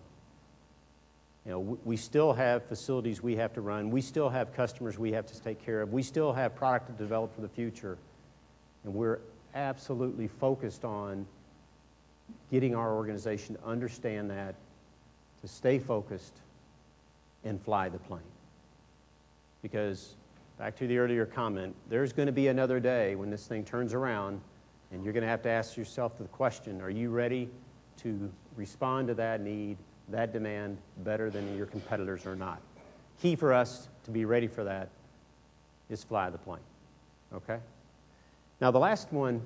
We still have facilities we have to run. We still have customers we have to take care of. We still have product to develop for the future. And we're absolutely focused on getting our organization to understand that, to stay focused, and fly the plane. Because, back to the earlier comment, there's going to be another day when this thing turns around, and you're going to have to ask yourself the question, are you ready to respond to that need, that demand, better than your competitors or not? Key for us to be ready for that is fly the plane, okay? Now, the last one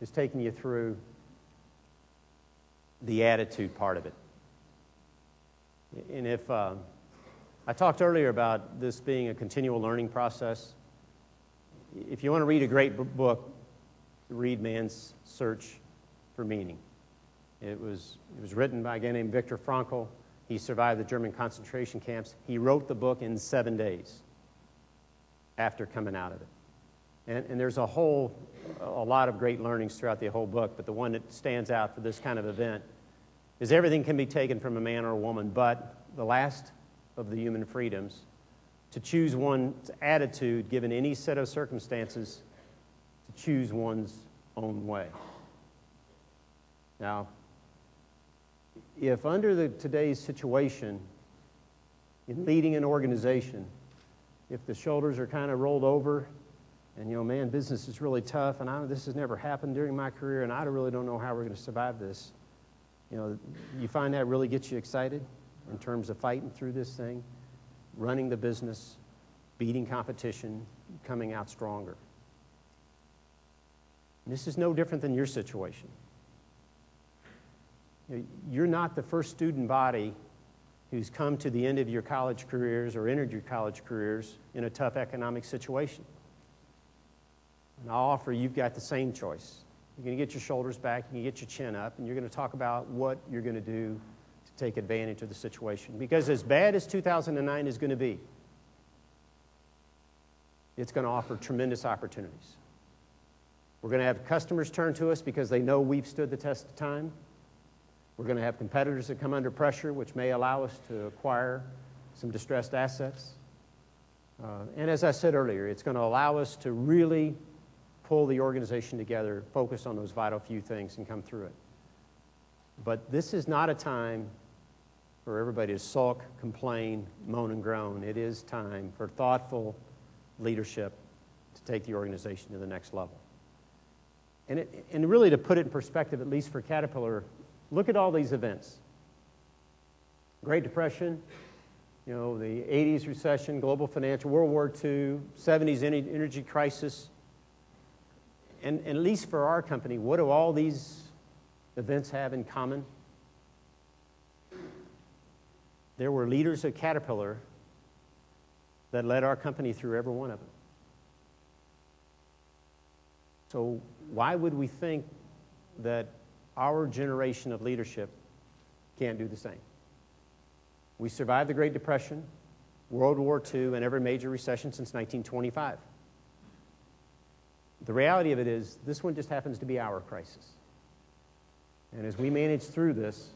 is taking you through the attitude part of it. And if I talked earlier about this being a continual learning process. If you want to read a great book, read Man's Search for Meaning. It was written by a guy named Viktor Frankl. He survived the German concentration camps. He wrote the book in 7 days after coming out of it. And there's a lot of great learnings throughout the whole book, but the one that stands out for this kind of event is everything can be taken from a man or a woman, but the last of the human freedoms, to choose one's attitude given any set of circumstances, to choose one's own way. Now, if under today's situation, in leading an organization, if the shoulders are kind of rolled over, and man, business is really tough, and this has never happened during my career, and I really don't know how we're going to survive this. You find that really gets you excited in terms of fighting through this thing, running the business, beating competition, coming out stronger. And this is no different than your situation. You're not the first student body who's come to the end of your college careers or entered your college careers in a tough economic situation. And I'll offer you've got the same choice. You're going to get your shoulders back, you're going to get your chin up, and you're going to talk about what you're going to do to take advantage of the situation. Because as bad as 2009 is going to be, it's going to offer tremendous opportunities. We're going to have customers turn to us because they know we've stood the test of time. We're going to have competitors that come under pressure, which may allow us to acquire some distressed assets. And as I said earlier, it's going to allow us to really pull the organization together, focus on those vital few things, and come through it. But this is not a time for everybody to sulk, complain, moan, and groan. It is time for thoughtful leadership to take the organization to the next level. And really, to put it in perspective, at least for Caterpillar, look at all these events. Great Depression, the 80s recession, global financial, World War II, 70s energy crisis. And at least for our company, what do all these events have in common? There were leaders at Caterpillar that led our company through every one of them. So why would we think that our generation of leadership can't do the same? We survived the Great Depression, World War II, and every major recession since 1925. The reality of it is, this one just happens to be our crisis. And as we manage through this,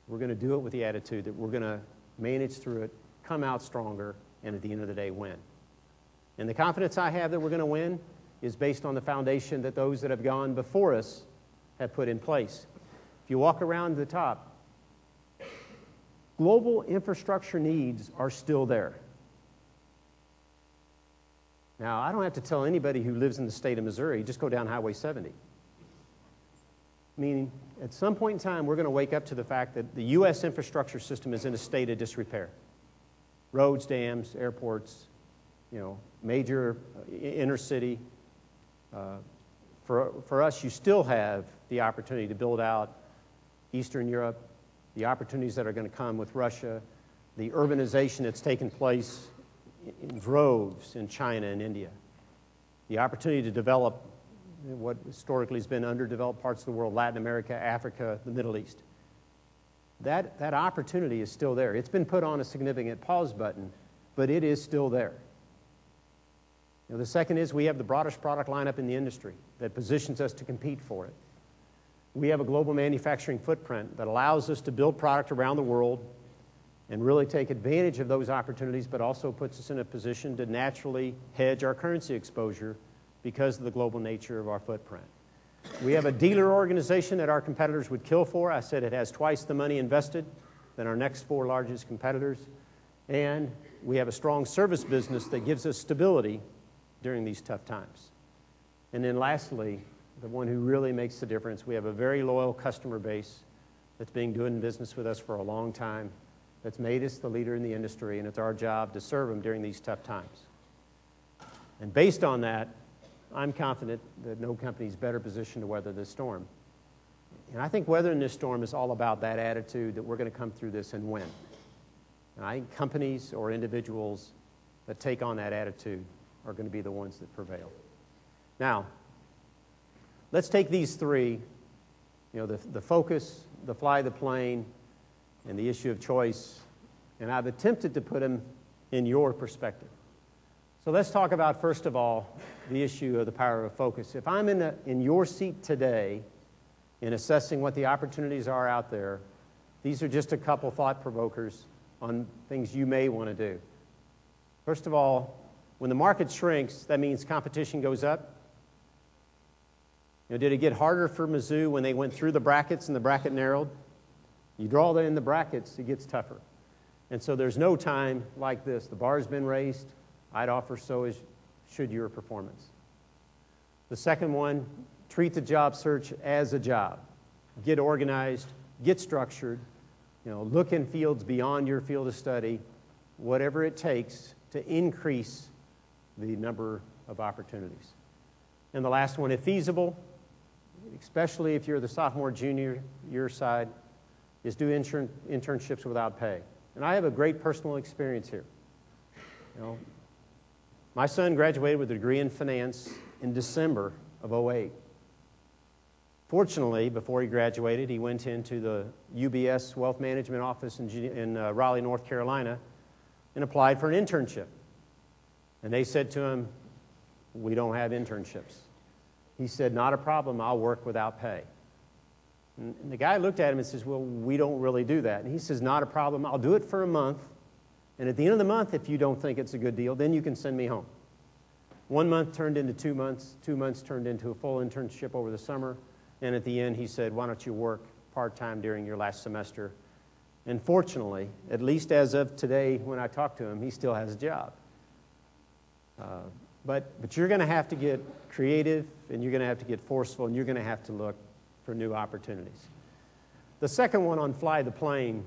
we're going to do it with the attitude that we're going to manage through it, come out stronger, and at the end of the day, win. And the confidence I have that we're going to win is based on the foundation that those that have gone before us have put in place. If you walk around the top, global infrastructure needs are still there. Now, I don't have to tell anybody who lives in the state of Missouri, just go down Highway 70. Meaning, at some point in time, we're going to wake up to the fact that the U.S. infrastructure system is in a state of disrepair. Roads, dams, airports, major inner city. For us, you still have the opportunity to build out Eastern Europe, the opportunities that are going to come with Russia, the urbanization that's taken place in droves in China and India, the opportunity to develop what historically has been underdeveloped parts of the world, Latin America, Africa, the Middle East. That opportunity is still there. It's been put on a significant pause button, but it is still there. The second is we have the broadest product lineup in the industry that positions us to compete for it. We have a global manufacturing footprint that allows us to build product around the world and really take advantage of those opportunities, but also puts us in a position to naturally hedge our currency exposure because of the global nature of our footprint. We have a dealer organization that our competitors would kill for. I said it has twice the money invested than our next four largest competitors. And we have a strong service business that gives us stability during these tough times. And then lastly, the one who really makes the difference, we have a very loyal customer base that's been doing business with us for a long time, that's made us the leader in the industry, and it's our job to serve them during these tough times. And based on that, I'm confident that no company is better positioned to weather this storm. And I think weathering this storm is all about that attitude that we're going to come through this and win. And I think companies or individuals that take on that attitude are going to be the ones that prevail. Now, let's take these three, the focus, the fly the plane, and the issue of choice, and I've attempted to put them in your perspective. So let's talk about, first of all, the issue of the power of focus. If I'm in your seat today in assessing what the opportunities are out there, these are just a couple thought provokers on things you may want to do. First of all, when the market shrinks, that means competition goes up. Did it get harder for Mizzou when they went through the brackets and the bracket narrowed? You draw in the brackets, it gets tougher. And so there's no time like this. The bar's been raised. I'd offer so should your performance. The second one, treat the job search as a job. Get organized, get structured, look in fields beyond your field of study, whatever it takes to increase the number of opportunities. And the last one, if feasible, especially if you're the sophomore, junior year side, is do internships without pay. And I have a great personal experience here. My son graduated with a degree in finance in December of '08. Fortunately, before he graduated, he went into the UBS Wealth Management Office in Raleigh, North Carolina, and applied for an internship. And they said to him, "We don't have internships." He said, "Not a problem, I'll work without pay." And the guy looked at him and says, "Well, we don't really do that." And he says, "Not a problem, I'll do it for a month. And at the end of the month, if you don't think it's a good deal, then you can send me home." 1 month turned into 2 months. 2 months turned into a full internship over the summer. And at the end, he said, "Why don't you work part-time during your last semester?" And fortunately, at least as of today when I talked to him, he still has a job. But you're going to have to get creative, and you're going to have to get forceful, and you're going to have to look for new opportunities. The second one on fly the plane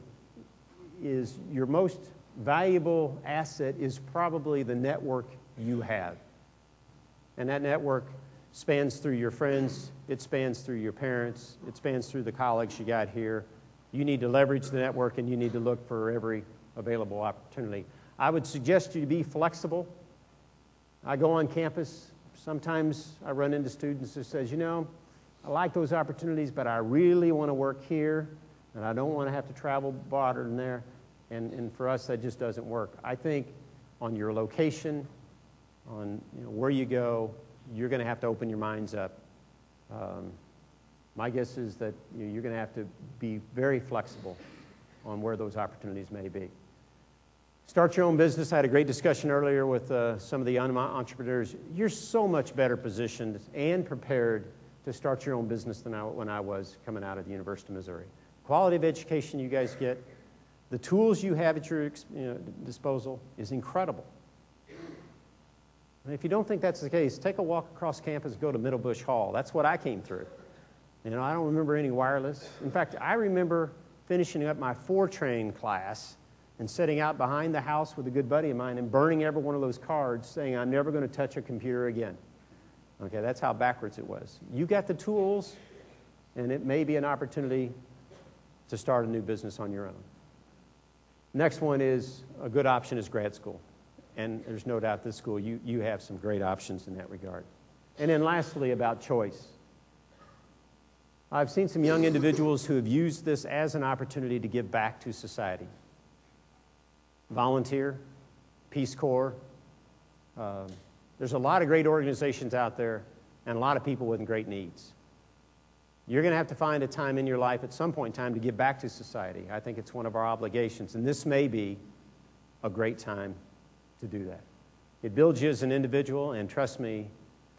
is your most valuable asset is probably the network you have. And that network spans through your friends, it spans through your parents, it spans through the colleagues you got here. You need to leverage the network, and you need to look for every available opportunity. I would suggest you to be flexible. I go on campus. Sometimes I run into students that says, I like those opportunities, but I really want to work here, and I don't want to have to travel farther than there. And for us, that just doesn't work. I think on your location, on where you go, you're going to have to open your minds up. My guess is that you're going to have to be very flexible on where those opportunities may be. Start your own business. I had a great discussion earlier with some of the entrepreneurs. You're so much better positioned and prepared to start your own business than when I was coming out of the University of Missouri. Quality of education you guys get, the tools you have at your disposal is incredible. And if you don't think that's the case, take a walk across campus, go to Middlebush Hall. That's what I came through. I don't remember any wireless. In fact, I remember finishing up my Fortran class and sitting out behind the house with a good buddy of mine and burning every one of those cards saying, "I'm never going to touch a computer again." Okay, that's how backwards it was. You got the tools, and it may be an opportunity to start a new business on your own. Next one is, a good option is grad school. And there's no doubt this school, you have some great options in that regard. And then lastly, about choice. I've seen some young individuals who have used this as an opportunity to give back to society. Volunteer, Peace Corps. There's a lot of great organizations out there and a lot of people with great needs. You're going to have to find a time in your life at some point in time to give back to society. I think it's one of our obligations, and this may be a great time to do that. It builds you as an individual, and trust me,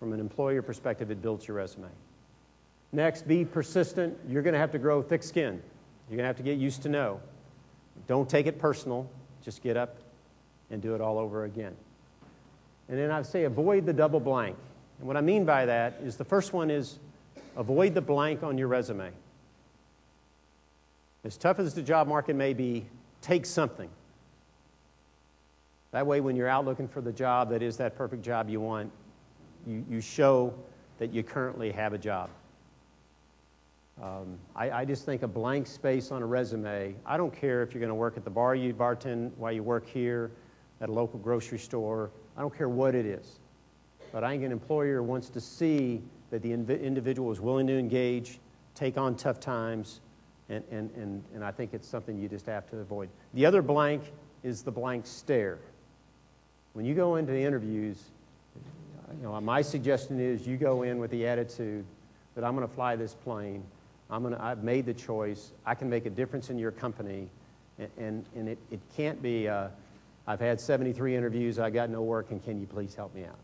from an employer perspective, it builds your resume. Next, be persistent. You're going to have to grow thick skin. You're going to have to get used to no. Don't take it personal. Just get up and do it all over again. And then I'd say avoid the double blank. And what I mean by that is the first one is avoid the blank on your resume. As tough as the job market may be, take something. That way, when you're out looking for the job that is that perfect job you want, you show that you currently have a job. I just think a blank space on a resume, I don't care if you're going to work at the bar you bartend while you work here, at a local grocery store, I don't care what it is. But I think an employer wants to see that the individual is willing to engage, take on tough times, and I think it's something you just have to avoid. The other blank is the blank stare. When you go into interviews, my suggestion is you go in with the attitude that I'm going to fly this plane, I've made the choice, I can make a difference in your company, and it can't be, I've had 73 interviews, I got no work, and can you please help me out?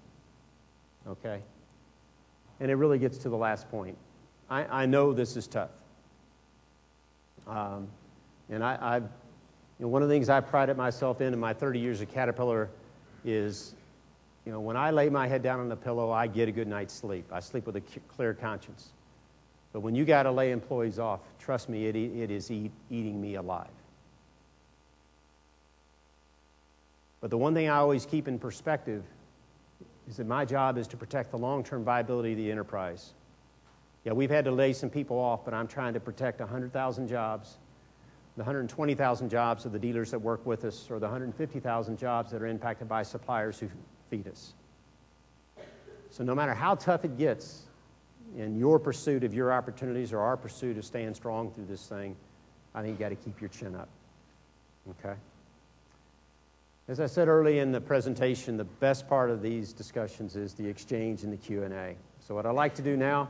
Okay? And it really gets to the last point. I know this is tough. And one of the things I prided myself in my 30 years at Caterpillar is, when I lay my head down on the pillow, I get a good night's sleep. I sleep with a clear conscience. But when you got to lay employees off, trust me, it is eating me alive. But the one thing I always keep in perspective is that my job is to protect the long-term viability of the enterprise. Yeah, we've had to lay some people off, but I'm trying to protect 100,000 jobs, the 120,000 jobs of the dealers that work with us, or the 150,000 jobs that are impacted by suppliers who feed us. So no matter how tough it gets in your pursuit of your opportunities or our pursuit of staying strong through this thing, I think you got to keep your chin up. Okay? As I said early in the presentation, the best part of these discussions is the exchange and the Q&A. So what I'd like to do now,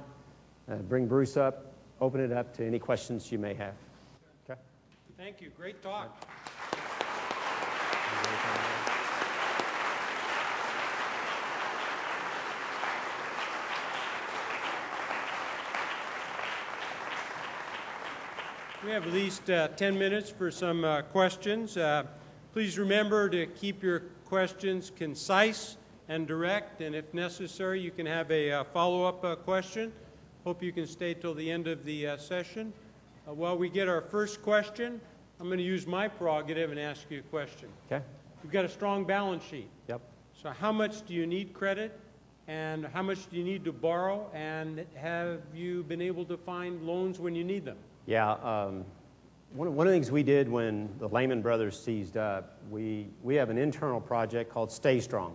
bring Bruce up, open it up to any questions you may have. Okay? Thank you. Great talk. We have at least 10 minutes for some questions. Please remember to keep your questions concise and direct, and if necessary, you can have a follow-up question. Hope you can stay till the end of the session. While we get our first question, I'm going to use my prerogative and ask you a question. Okay. You've got a strong balance sheet. Yep. So how much do you need credit, and how much do you need to borrow, and have you been able to find loans when you need them? Yeah. One of the things we did when the Lehman Brothers seized up, we have an internal project called Stay Strong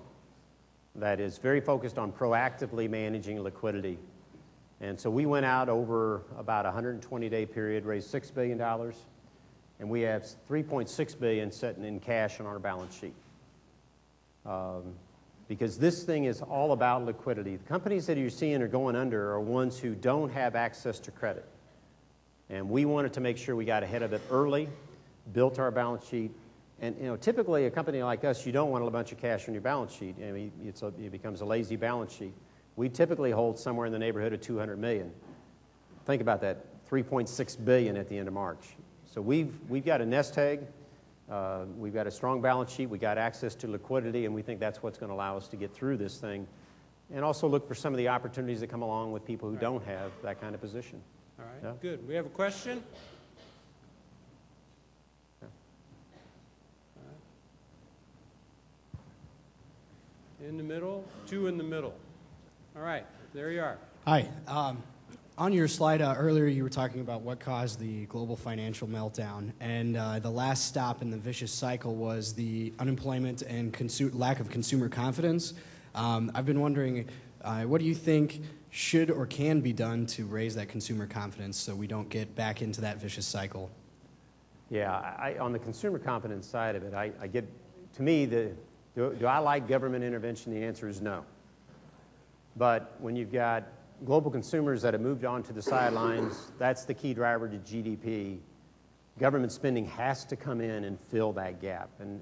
that is very focused on proactively managing liquidity. And so we went out over about a 120-day period, raised $6 billion, and we have $3.6 billion sitting in cash on our balance sheet. Because this thing is all about liquidity. The companies that you're seeing are going under are ones who don't have access to credit. And we wanted to make sure we got ahead of it early, built our balance sheet. And typically a company like us, you don't want a bunch of cash on your balance sheet. I mean, it becomes a lazy balance sheet. We typically hold somewhere in the neighborhood of $200 million. Think about that, $3.6 billion at the end of March. So we've got a nest egg. We've got a strong balance sheet. We got access to liquidity, and we think that's what's going to allow us to get through this thing. And also look for some of the opportunities that come along with people who don't have that kind of position. All right, Yeah. Good. We have a question? Yeah. In the middle, two in the middle. All right, there you are. Hi. On your slide earlier, you were talking about what caused the global financial meltdown, and the last stop in the vicious cycle was the unemployment and lack of consumer confidence. I've been wondering, what do you think should or can be done to raise that consumer confidence so we don't get back into that vicious cycle? Yeah, on the consumer confidence side of it, I get, to me, do I like government intervention? The answer is no. But when you've got global consumers that have moved on to the sidelines, that's the key driver to GDP. Government spending has to come in and fill that gap. And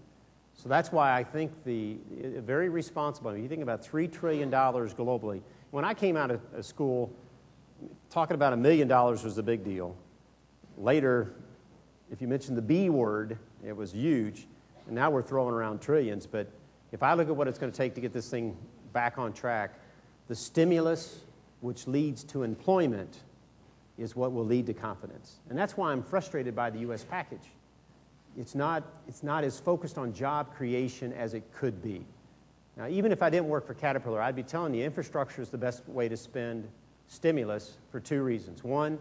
so that's why I think very responsible. You think about $3 trillion globally. When I came out of school, talking about $1 million was a big deal. Later, if you mentioned the B word, it was huge. And now we're throwing around trillions. But if I look at what it's going to take to get this thing back on track, the stimulus, which leads to employment, is what will lead to confidence. And that's why I'm frustrated by the U.S. package. It's not as focused on job creation as it could be. Now, even if I didn't work for Caterpillar, I'd be telling you infrastructure is the best way to spend stimulus for two reasons. One,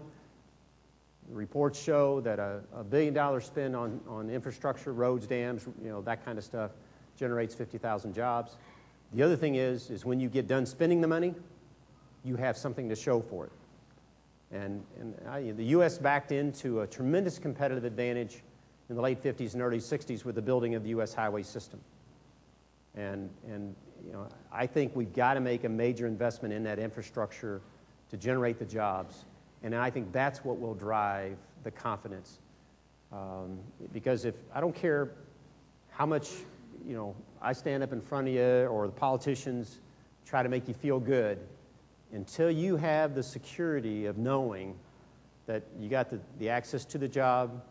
Reports show that a $1 billion spend on infrastructure, roads, dams, that kind of stuff generates 50,000 jobs. The other thing is when you get done spending the money, you have something to show for it. And the U.S. backed into a tremendous competitive advantage in the late 50s and early 60s with the building of the U.S. highway system. And I think we've got to make a major investment in that infrastructure to generate the jobs. And I think that's what will drive the confidence. Because if I don't care how much I stand up in front of you or the politicians try to make you feel good, until you have the security of knowing that you got the access to the job,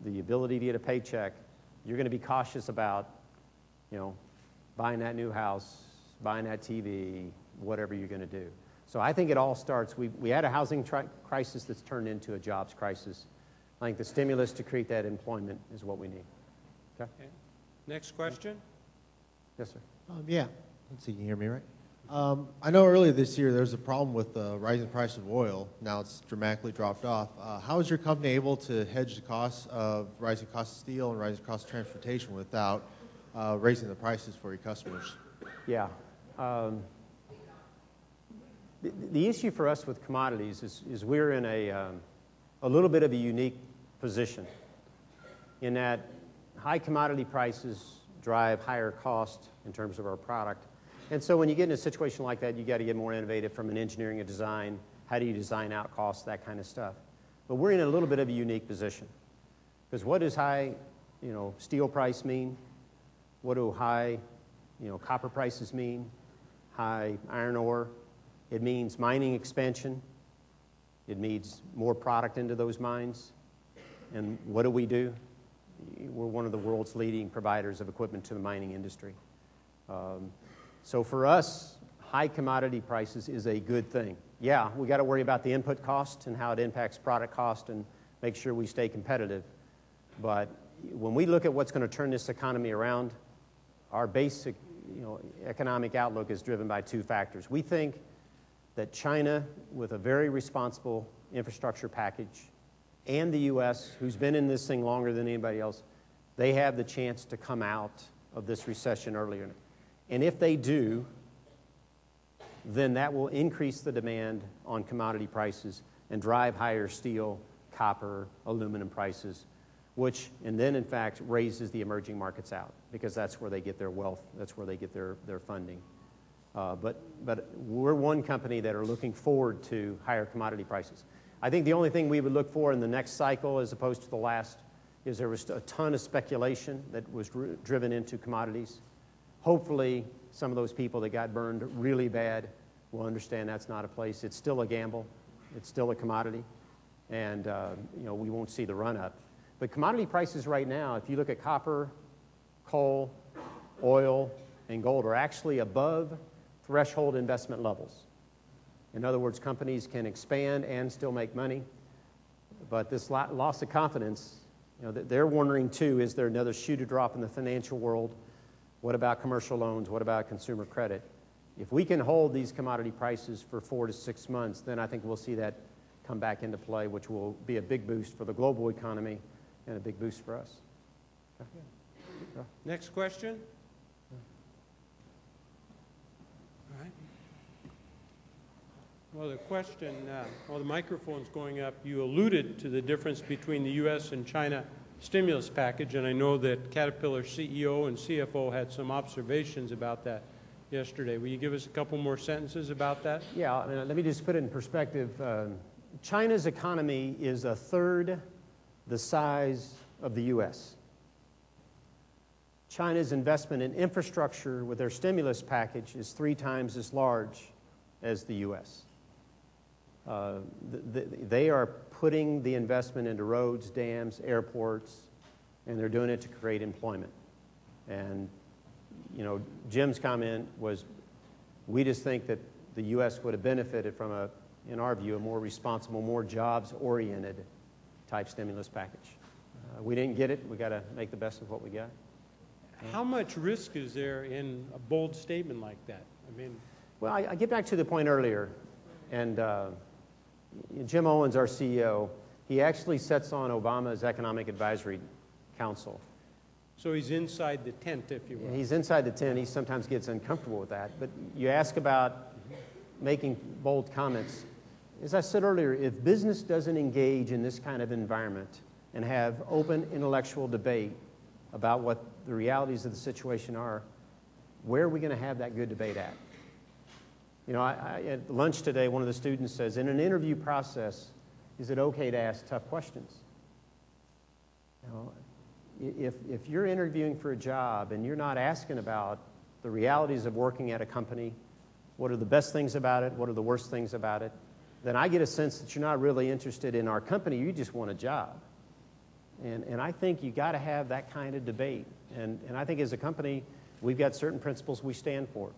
the ability to get a paycheck, you're going to be cautious about, buying that new house, buying that TV, whatever you're going to do. So I think it all starts, we had a housing crisis that's turned into a jobs crisis. I think the stimulus to create that employment is what we need. Okay? Next question. Yes, sir. Yeah. Let's see, can you hear me right? I know earlier this year there was a problem with the rising price of oil. Now it's dramatically dropped off. How is your company able to hedge the costs of rising cost of steel and rising cost of transportation without raising the prices for your customers? Yeah. The issue for us with commodities is we're in a little bit of a unique position in that high commodity prices drive higher cost in terms of our product. And so when you get in a situation like that, you got to get more innovative from an engineering and design. How do you design out costs, that kind of stuff. But we're in a little bit of a unique position. Because what does high, steel price mean? What do high, copper prices mean? High iron ore? It means mining expansion. It means more product into those mines. And what do? We're one of the world's leading providers of equipment to the mining industry. So for us, high commodity prices is a good thing. Yeah, we got to worry about the input cost and how it impacts product cost and make sure we stay competitive. But when we look at what's going to turn this economy around, our basic economic outlook is driven by two factors. We think that China, with a very responsible infrastructure package, and the U.S., who's been in this thing longer than anybody else, they have the chance to come out of this recession earlier. And if they do, then that will increase the demand on commodity prices and drive higher steel, copper, aluminum prices, and then in fact raises the emerging markets out because that's where they get their wealth, that's where they get their funding. But we're one company that are looking forward to higher commodity prices. I think the only thing we would look for in the next cycle as opposed to the last is there was a ton of speculation that was driven into commodities. Hopefully, some of those people that got burned really bad will understand that's not a place. It's still a gamble. It's still a commodity. And, we won't see the run-up. But commodity prices right now, if you look at copper, coal, oil, and gold, are actually above threshold investment levels. In other words, companies can expand and still make money. But this loss of confidence, they're wondering, too, is there another shoe to drop in the financial world? What about commercial loans? What about consumer credit? If we can hold these commodity prices for 4 to 6 months, then I think we'll see that come back into play, which will be a big boost for the global economy and a big boost for us. Okay. Next question. All right. Well, the question, while the microphone's going up, you alluded to the difference between the U.S. and China stimulus package, and I know that Caterpillar CEO and CFO had some observations about that yesterday. Will you give us a couple more sentences about that? Yeah, let me just put it in perspective. China's economy is a third the size of the U.S. China's investment in infrastructure with their stimulus package is 3 times as large as the U.S. They are putting the investment into roads, dams, airports, and they're doing it to create employment. And, Jim's comment was, we just think that the U.S. would have benefited from in our view, a more responsible, more jobs-oriented type stimulus package. We didn't get it. We got to make the best of what we got. How much risk is there in a bold statement like that? Well, I get back to the point earlier, and Jim Owens, our CEO, He actually sits on Obama's Economic Advisory Council. So he's inside the tent, if you will. He's inside the tent. He sometimes gets uncomfortable with that. But you ask about making bold comments. As I said earlier, if business doesn't engage in this kind of environment and have open intellectual debate about what the realities of the situation are, where are we going to have that good debate at? You know, at lunch today, one of the students says, in an interview process, is it okay to ask tough questions? You know, if you're interviewing for a job and you're not asking about the realities of working at a company, what are the best things about it, what are the worst things about it, then I get a sense that you're not really interested in our company, you just want a job. And I think you got to have that kind of debate. And I think as a company, we've got certain principles we stand for.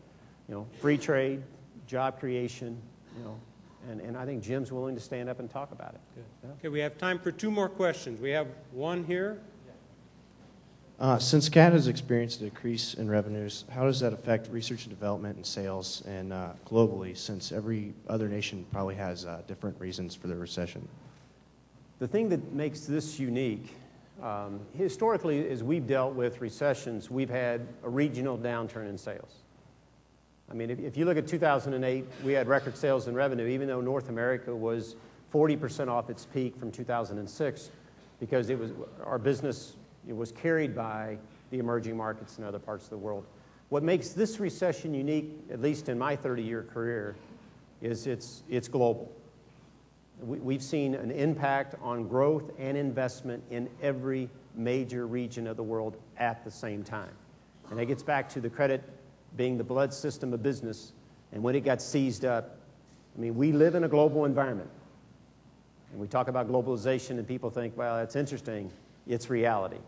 You know, free trade, job creation, you know, and I think Jim's willing to stand up and talk about it. Good. Yeah. Okay, we have time for 2 more questions. We have one here. Since CAT has experienced a decrease in revenues, how does that affect research and development and sales and globally, since every other nation probably has different reasons for the recession? The thing that makes this unique, historically, as we've dealt with recessions, we've had a regional downturn in sales. I mean, if you look at 2008, we had record sales and revenue, even though North America was 40% off its peak from 2006, because our business was carried by the emerging markets in other parts of the world. What makes this recession unique, at least in my 30-year career, is it's global. We've seen an impact on growth and investment in every major region of the world at the same time. And that gets back to the credit being the blood system of business, and when it got seized up, I mean, we live in a global environment. And we talk about globalization, and people think, well, that's interesting. It's reality.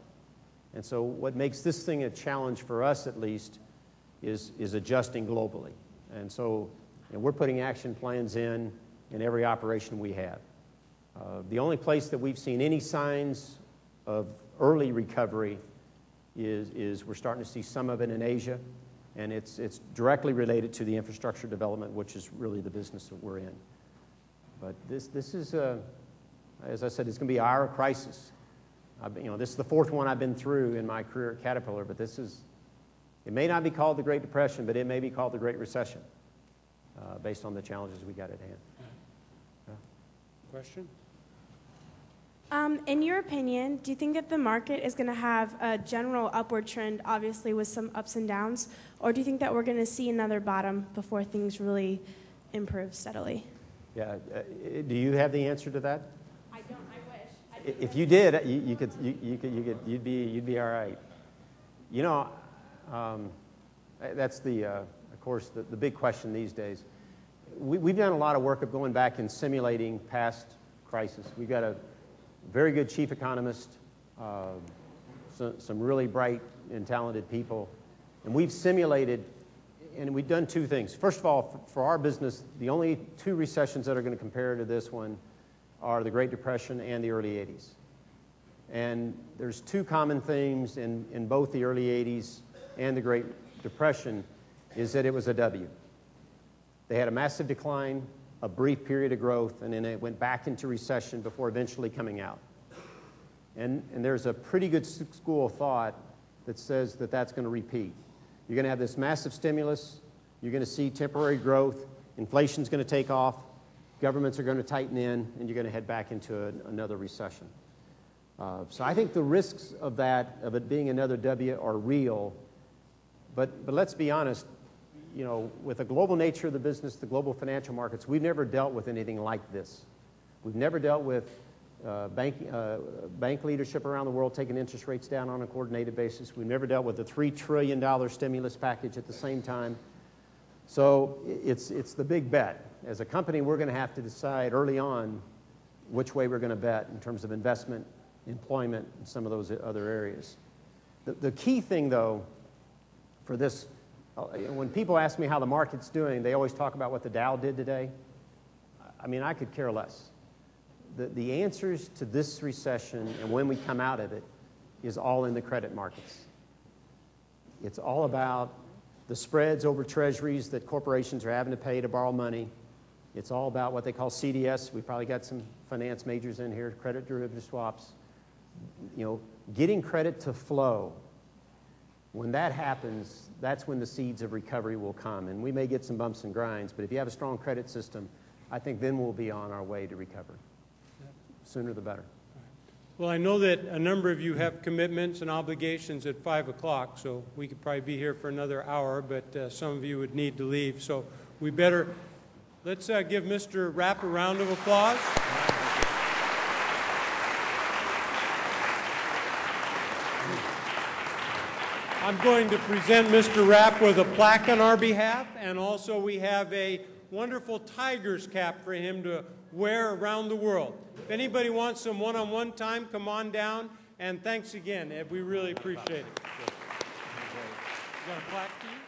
And so what makes this thing a challenge for us, at least, is adjusting globally. And so we're putting action plans in every operation we have. The only place that we've seen any signs of early recovery is we're starting to see some of it in Asia, and it's directly related to the infrastructure development, which is really the business that we're in. But this is, as I said, it's going to be our crisis. This is the 4th one I've been through in my career at Caterpillar, but it may not be called the Great Depression, but it may be called the Great Recession, based on the challenges we got at hand. Question? In your opinion, do you think that the market is going to have a general upward trend, obviously with some ups and downs, or do you think that we're going to see another bottom before things really improve steadily? Yeah. Do you have the answer to that? I don't. I wish. If you did, you'd be all right. You know, that's of course, the big question these days. We've done a lot of work of going back and simulating past crises. We've got a very good chief economist, some really bright and talented people, and we've simulated, and we've done 2 things. First of all, for our business, the only 2 recessions that are going to compare to this one are the Great Depression and the early 80s. And there's 2 common themes in both the early 80s and the Great Depression, is that it was a W. They had a massive decline, a brief period of growth, and then it went back into recession before eventually coming out. And there's a pretty good school of thought that says that that's going to repeat. You're going to have this massive stimulus, you're going to see temporary growth, inflation's going to take off, governments are going to tighten in, and you're going to head back into another recession. So I think the risks of it being another W are real, but let's be honest, you know, with the global nature of the business, the global financial markets, we've never dealt with anything like this. We've never dealt with bank leadership around the world taking interest rates down on a coordinated basis. We've never dealt with a $3 trillion stimulus package at the same time. So it's the big bet. As a company, we're going to have to decide early on which way we're going to bet in terms of investment, employment, and some of those other areas. The key thing, though, for this, when people ask me how the market's doing, they always talk about what the Dow did today. I mean, I could care less. The answers to this recession and when we come out of it is all in the credit markets. It's all about the spreads over treasuries that corporations are having to pay to borrow money. It's all about what they call CDS. We probably got some finance majors in here, credit derivative swaps. You know, getting credit to flow. When that happens, that's when the seeds of recovery will come. And we may get some bumps and grinds, but if you have a strong credit system, I think then we'll be on our way to recovery. Sooner the better. Well, I know that a number of you have commitments and obligations at 5 o'clock, so we could probably be here for another hour, but some of you would need to leave. So we better, let's give Mr. Rapp a round of applause. I'm going to present Mr. Rapp with a plaque on our behalf, and also we have a wonderful Tigers cap for him to wear around the world. If anybody wants some one-on-one time, come on down, and thanks again. We really appreciate it. You got a plaque for you?